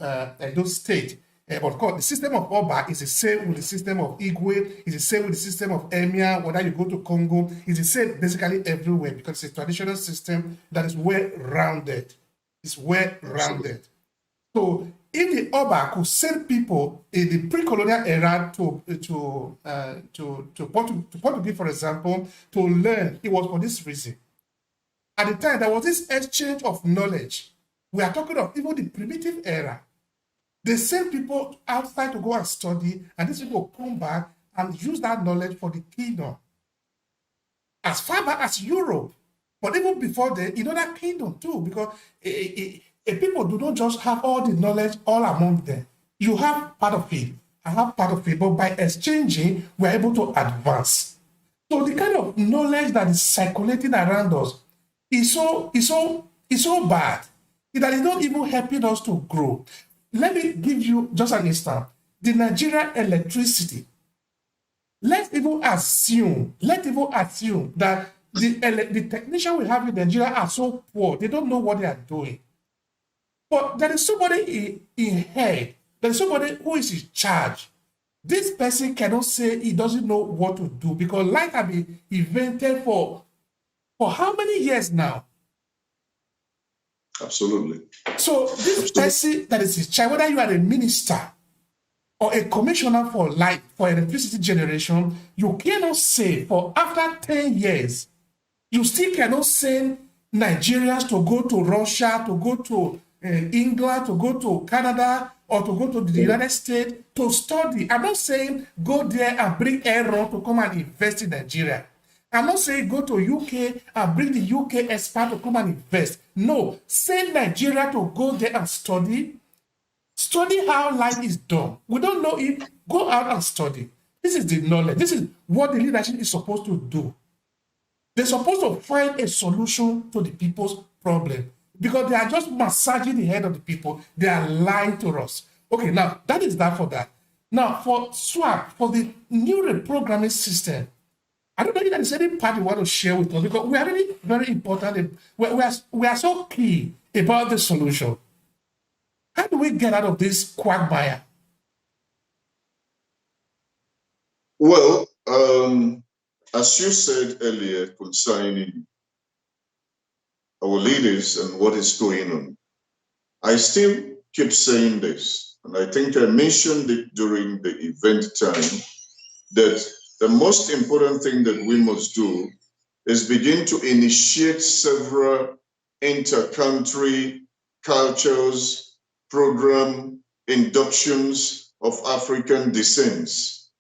Speaker 1: Edo State. But of course, the system of Oba is the same with the system of Igwe, is the same with the system of Emir, whether you go to Congo, it's the same basically everywhere because it's a traditional system that is well-rounded. It's well-rounded. So if the Oba could send people in the pre-colonial era to Portugal, for example, to learn, it was for this reason. At the time, there was this exchange of knowledge. We are talking of even the primitive era. They send people outside to go and study, and these people come back and use that knowledge for the kingdom. As far back as Europe, but even before then, in other kingdom too, because people do not just have all the knowledge all among them. You have part of it, I have part of it, but by exchanging, we're able to advance. So the kind of knowledge that is circulating around us is so bad that it's not even helping us to grow. Let me give you just an instance. The Nigerian electricity. Let's even assume that the technicians we have in Nigeria are so poor, they don't know what they are doing. But there is somebody in head, there is somebody who is in charge. This person cannot say he doesn't know what to do because light has been invented for how many years now?
Speaker 2: Absolutely.
Speaker 1: So this person that is in charge, whether you are a minister or a commissioner for light, for electricity generation, you cannot say for after 10 years, you still cannot send Nigerians to go to Russia, to go to England, to go to Canada, or to go to the United States to study. I'm not saying go there and bring Aaron to come and invest in Nigeria. I'm not saying go to UK and bring the UK expert to come and invest. No, send Nigeria to go there and study. Study how life is done. We don't know it. Go out and study. This is the knowledge. This is what the leadership is supposed to do. They're supposed to find a solution to the people's problem because they are just massaging the head of the people. They are lying to us. Okay, now that is that for that. Now for SWAP, for the new reprogramming system, I don't know if there is any part you want to share with us because we are really very important. We are so key about the solution. How do we get out of this quagmire?
Speaker 2: Well, as you said earlier concerning our leaders and what is going on, I still keep saying this, and I think I mentioned it during the event time, that the most important thing that we must do is begin to initiate several inter-country cultures, program inductions of African descents.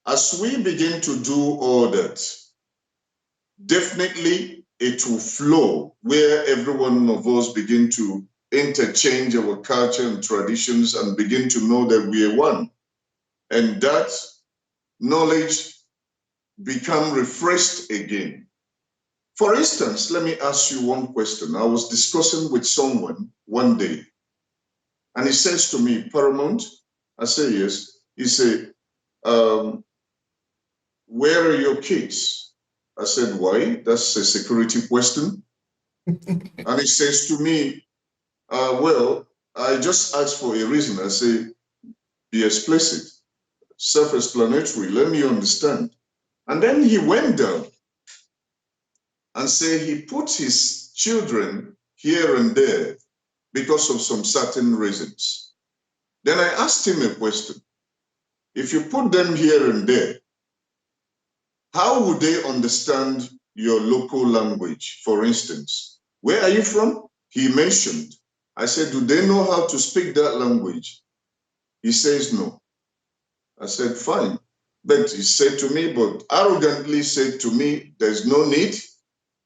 Speaker 2: As we begin to do all that, definitely it will flow where every one of us begin to interchange our culture and traditions and begin to know that we are one. And that knowledge become refreshed again. For instance, let me ask you one question. I was discussing with someone one day, and he says to me, Paramount? I say, yes. He said, where are your kids? I said, why? That's a security question. And he says to me, well, I just asked for a reason. I say, be explicit, self-explanatory, let me understand. And then he went down and said he put his children here and there because of some certain reasons. Then I asked him a question. If you put them here and there, how would they understand your local language? For instance, where are you from? He mentioned. I said, do they know how to speak that language? He says no. I said, fine. But he said to me, but arrogantly said to me, there's no need.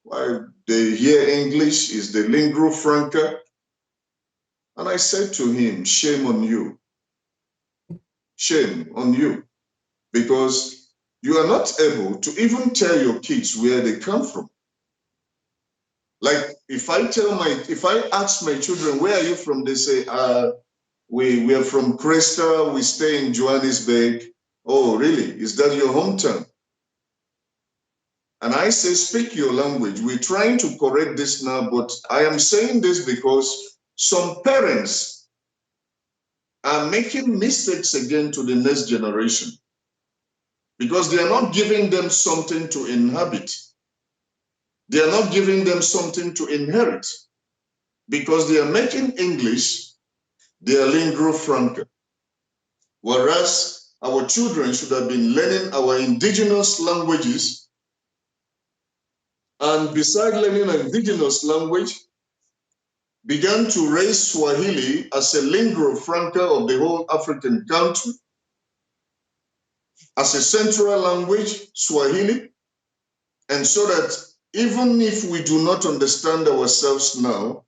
Speaker 2: Why they hear English is the lingua franca. And I said to him, shame on you. Shame on you. Because you are not able to even tell your kids where they come from. Like if I ask my children, where are you from? They say, we are from Cresta, we stay in Johannesburg. Oh, really? Is that your hometown? And I say, speak your language. We're trying to correct this now, but I am saying this because some parents are making mistakes again to the next generation because they are not giving them something to inhabit. They are not giving them something to inherit because they are making English their lingua franca. Whereas our children should have been learning our indigenous languages. And beside learning an indigenous language, began to raise Swahili as a lingua franca of the whole African country, as a central language, Swahili, and so that even if we do not understand ourselves now,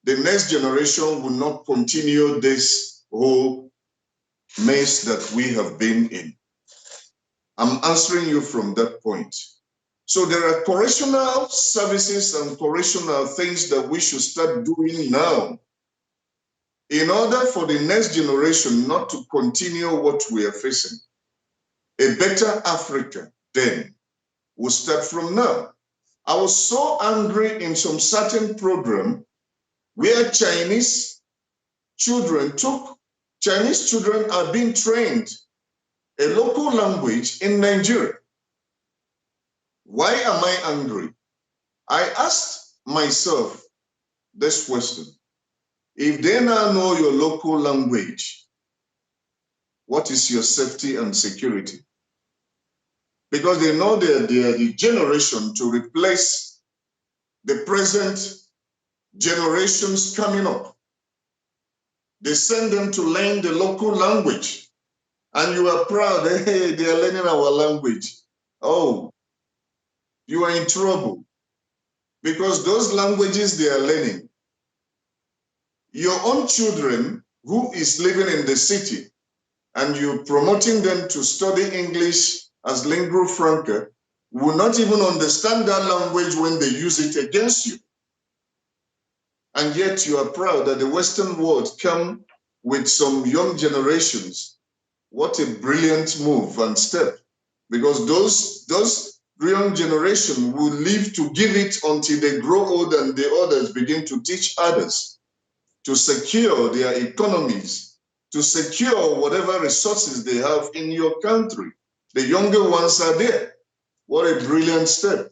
Speaker 2: the next generation will not continue this whole mess that we have been in. I'm answering you from that point. So there are correctional services and correctional things that we should start doing now in order for the next generation not to continue what we are facing. A better Africa then will start from now. I was so angry in some certain program where Chinese children are being trained a local language in Nigeria. Why am I angry? I asked myself this question. If they now know your local language, what is your safety and security? Because they know they are the generation to replace the present generations coming up. They send them to learn the local language. And you are proud, hey, they are learning our language. Oh, you are in trouble. Because those languages they are learning, your own children who is living in the city and you're promoting them to study English as lingua franca will not even understand that language when they use it against you. And yet you are proud that the Western world come with some young generations. What a brilliant move and step. Because those young generation will live to give it until they grow old and the others begin to teach others to secure their economies, to secure whatever resources they have in your country. The younger ones are there. What a brilliant step.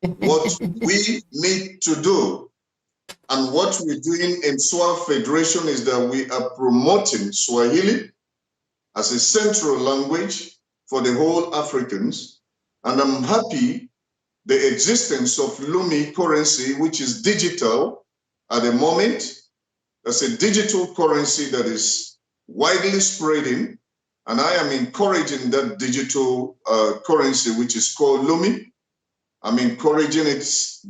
Speaker 2: What we need to do and what we're doing in SWA Federation is that we are promoting Swahili as a central language for the whole Africans. And I'm happy the existence of Lumi currency, which is digital at the moment. That's a digital currency that is widely spreading. And I am encouraging that digital currency, which is called Lumi. I'm encouraging it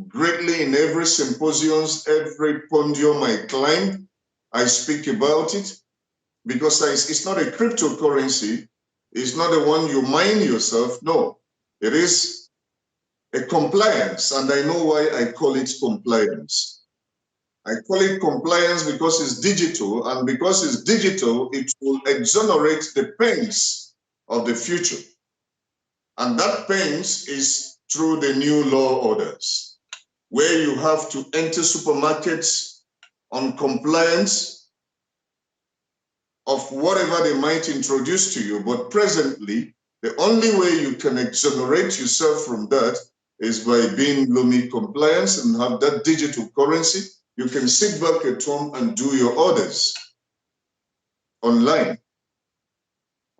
Speaker 2: greatly in every symposiums, every podium I climb. I speak about it because it's not a cryptocurrency. It's not the one you mine yourself. No, it is a compliance. And I know why I call it compliance. I call it compliance because it's digital, and because it's digital, it will exonerate the pains of the future. And that pains is through the new law orders, where you have to enter supermarkets on compliance of whatever they might introduce to you. But presently, the only way you can exonerate yourself from that is by being Lumi compliance and have that digital currency. You can sit back at home and do your orders online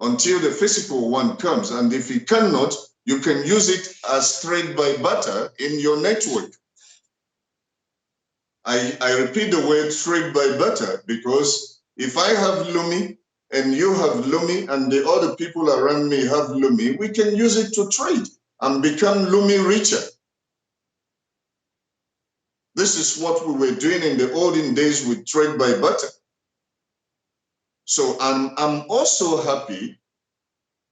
Speaker 2: until the physical one comes. And if you cannot, you can use it as trade by barter in your network. I repeat the word trade by barter, because if I have Lumi and you have Lumi and the other people around me have Lumi, we can use it to trade and become Lumi richer. This is what we were doing in the olden days with trade by barter. So I'm also happy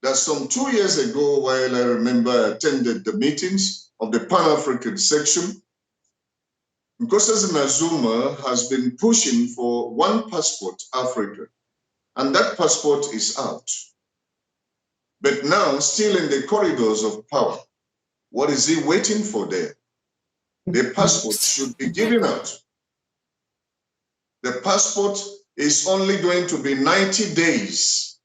Speaker 2: that some 2 years ago, while I remember I attended the meetings of the Pan-African section, Nkosazana Zuma has been pushing for one passport Africa, and that passport is out. But now, still in the corridors of power, what is he waiting for there? The passport should be given out. The passport is only going to be 90 days.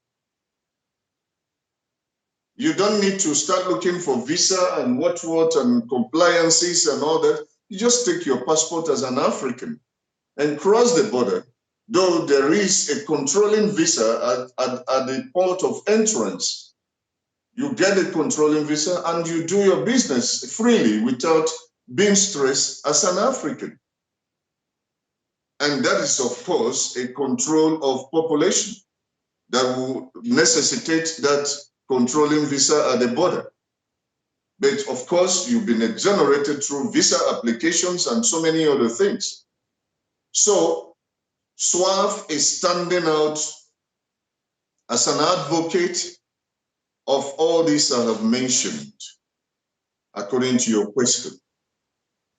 Speaker 2: You don't need to start looking for visa and what and compliances and all that. You just take your passport as an African and cross the border, though there is a controlling visa at the port of entrance. You get a controlling visa and you do your business freely without being stressed as an African. And that is, of course, a control of population that will necessitate that controlling visa at the border. But of course, you've been exonerated through visa applications and so many other things. So SWAF is standing out as an advocate of all this I have mentioned, according to your question.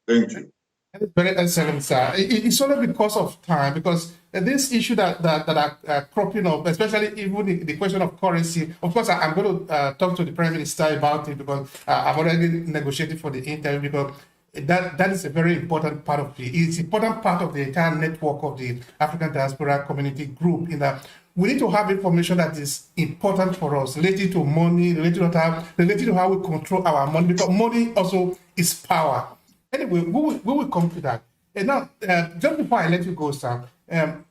Speaker 2: Thank you.
Speaker 1: That is very excellent, sir. It's only because of time, because this issue that are cropping up, especially even the question of currency. Of course, I'm going to talk to the Prime Minister about it, because I've already negotiated for the interview, because that is a very important part of it's important part of the entire network of the African Diaspora Community Group, in that we need to have information that is important for us, related to money, related to how we control our money, because money also is power. Anyway, we will come to that. And now, just before I let you go, Sam, another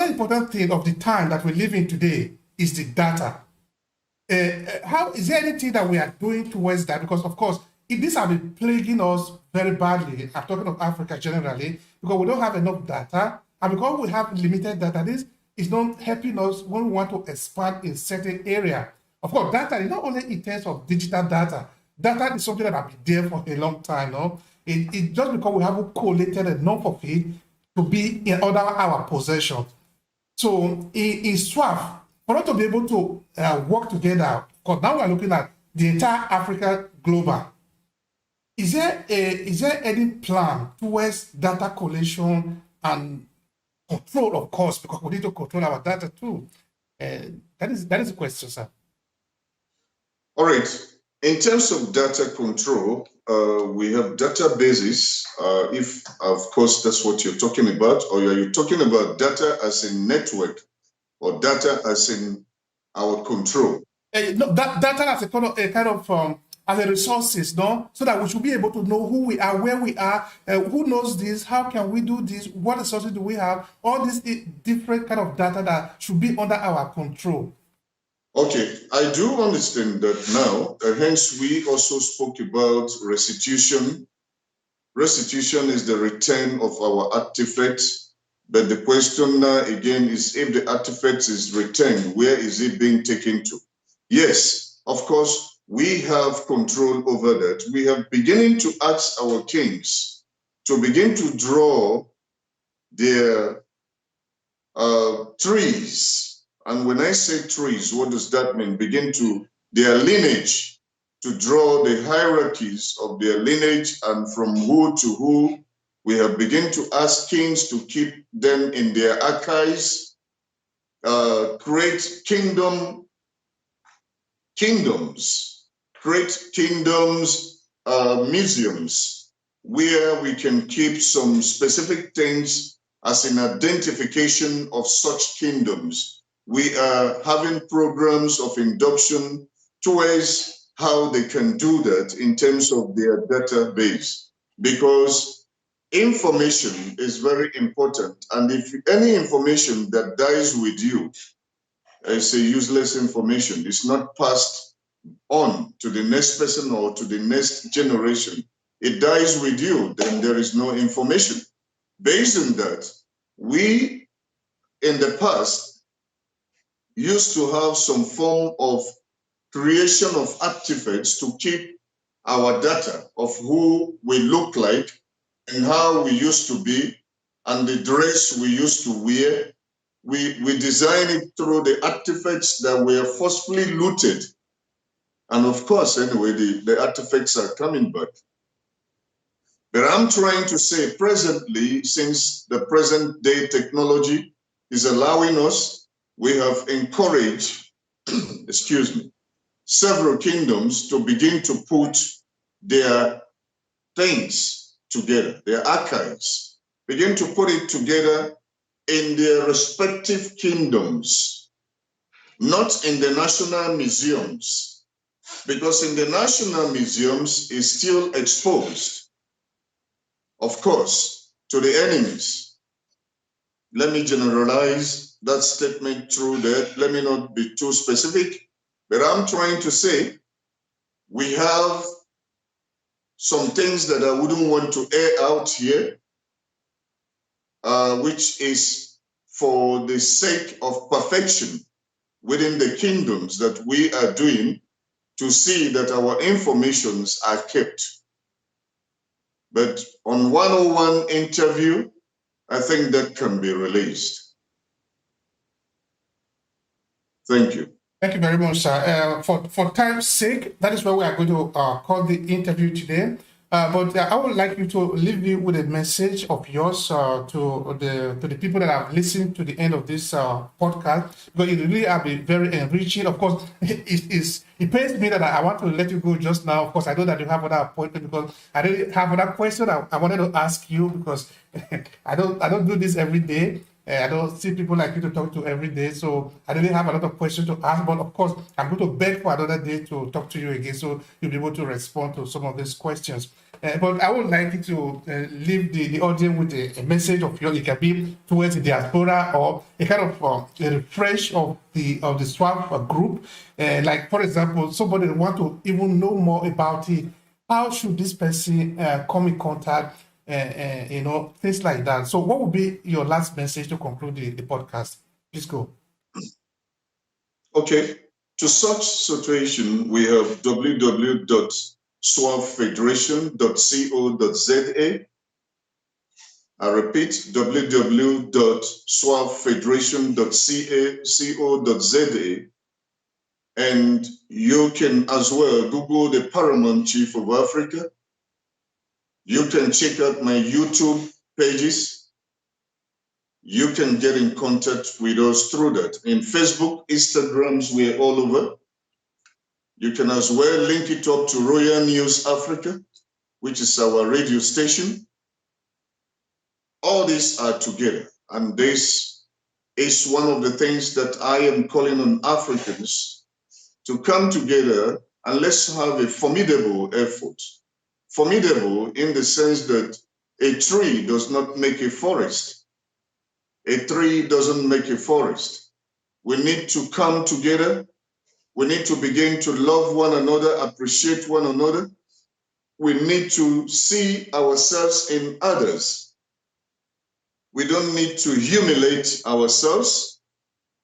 Speaker 1: important thing of the time that we live in today is the data. How is there anything that we are doing towards that? Because, of course, these have been plaguing us very badly. I'm talking of Africa generally, because we don't have enough data, and because we have limited data, this is not helping us when we want to expand in certain area. Of course, data is not only in terms of digital data. Data is something that has been there for a long time, no? It just because we haven't collated enough of it to be in our possession. So in SWAF, for us to be able to work together, because now we're looking at the entire Africa global, is there any plan towards data collection and control, of course, because we need to control our data too? That is the question, sir.
Speaker 2: All right. In terms of data control, we have databases. If, of course, that's what you're talking about, or are you talking about data as in network, or data as in our control?
Speaker 1: No, data as a kind of as a resources, no, so that we should be able to know who we are, where we are, who knows this, how can we do this, what resources do we have, all these different kind of data that should be under our control.
Speaker 2: Okay, I do understand that now. Hence, we also spoke about restitution. Restitution is the return of our artifacts. But the question now again is, if the artifact is returned, where is it being taken to? Yes, of course, we have control over that. We have beginning to ask our kings to begin to draw their trees. And when I say trees, what does that mean? Begin to their lineage, to draw the hierarchies of their lineage and from who to who. We have begun to ask kings to keep them in their archives, create kingdom kingdoms, create kingdoms, museums, where we can keep some specific things as an identification of such kingdoms. We are having programs of induction towards how they can do that in terms of their database, because information is very important. And if any information that dies with you is a useless information, it's not passed on to the next person or to the next generation, it dies with you, then there is no information. Based on that, we in the past used to have some form of creation of artifacts to keep our data of who we look like and how we used to be and the dress we used to wear. We design it through the artifacts that were forcefully looted. And of course, anyway, the artifacts are coming back. But I'm trying to say presently, since the present day technology is allowing us, we have encouraged, excuse me, several kingdoms to begin to put their things together, their archives, begin to put it together in their respective kingdoms, not in the national museums, because in the national museums is still exposed, of course, to the enemies. Let me generalize that statement through that. Let me not be too specific, but I'm trying to say we have some things that I wouldn't want to air out here, which is for the sake of perfection within the kingdoms that we are doing to see that our informations are kept. But on 101 interview, I think that can be released. Thank you.
Speaker 1: Thank you very much, sir. For time's sake, that is where we are going to call the interview today. But I would like you to leave you with a message of yours to the people that have listened to the end of this podcast, because it really have been very enriching. Of course, it pains me that I want to let you go just now. Of course, I know that you have other appointment, because I really have another question I wanted to ask you, because I don't do this every day. I don't see people like you to talk to every day, so I really have a lot of questions to ask. But of course, I'm going to beg for another day to talk to you again, so you'll be able to respond to some of these questions. But I would like you to leave the audience with a message of yours. It can be towards the diaspora, or a kind of a refresh of the SWAP group. Like, for example, somebody want to even know more about it. How should this person come in contact? Things like that. So what would be your last message to conclude the podcast? Please go.
Speaker 2: Okay. To such situation, we have www.swaffederation.co.za. I repeat, www.swaffederation.co.za. And you can as well Google the Paramount Chief of Africa. You can check out my YouTube pages. You can get in contact with us through that. In Facebook, Instagrams, we're all over. You can as well link it up to Royal News Africa, which is our radio station. All these are together. And this is one of the things that I am calling on Africans to come together, and let's have a formidable effort. Formidable in the sense that a tree does not make a forest. A tree doesn't make a forest. We need to come together. We need to begin to love one another, appreciate one another. We need to see ourselves in others. We don't need to humiliate ourselves,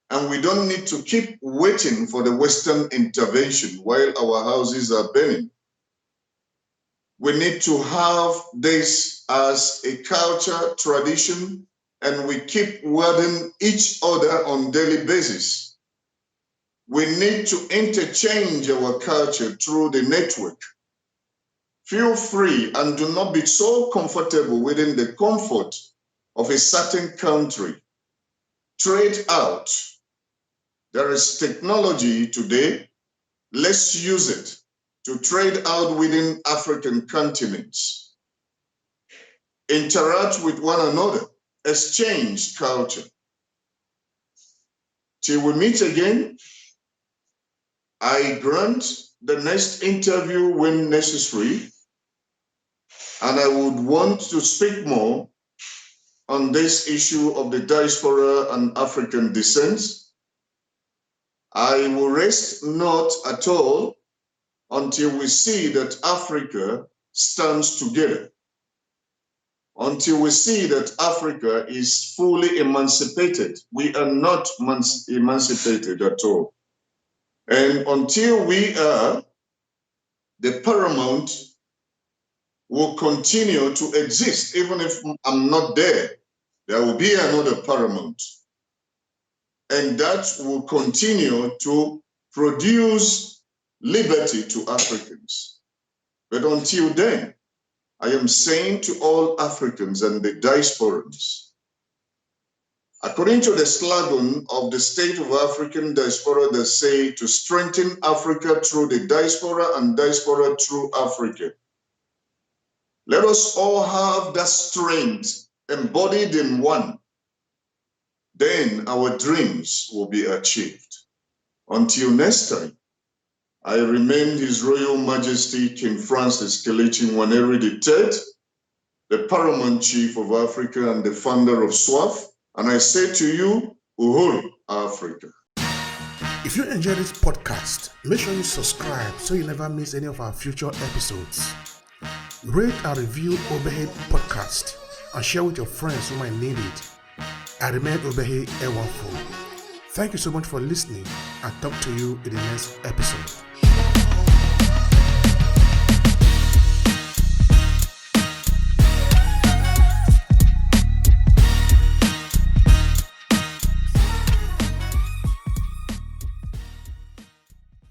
Speaker 2: and we don't need to keep waiting for the Western intervention while our houses are burning. We need to have this as a culture, tradition, and we keep wording each other on daily basis. We need to interchange our culture through the network. Feel free and do not be so comfortable within the comfort of a certain country. Trade out. There is technology today Let's use it to trade out within African continents, interact with one another, exchange culture. Till we meet again, I grant the next interview when necessary, and I would want to speak more on this issue of the diaspora and African descent. I will rest not at all until we see that Africa stands together, until we see that Africa is fully emancipated. We are not emancipated at all. And until we are, the Paramount will continue to exist. Even if I'm not there, there will be another Paramount. And that will continue to produce liberty to Africans. But until then, I am saying to all Africans and the diasporans, according to the slogan of the State of African Diaspora, they say to strengthen Africa through the diaspora and diaspora through Africa. Let us all have that strength embodied in one. Then our dreams will be achieved. Until next time, I remain His Royal Majesty King Francis Kelechi Nwaneri III, the Paramount Chief of Africa and the founder of SWAF, and I say to you, Uhuru Africa.
Speaker 1: If you enjoy this podcast, make sure you subscribe so you never miss any of our future episodes. Rate and review Obehi Podcast and share with your friends who might need it. I remain Obehi Ewanfo. Thank you so much for listening, and talk to you in the next episode.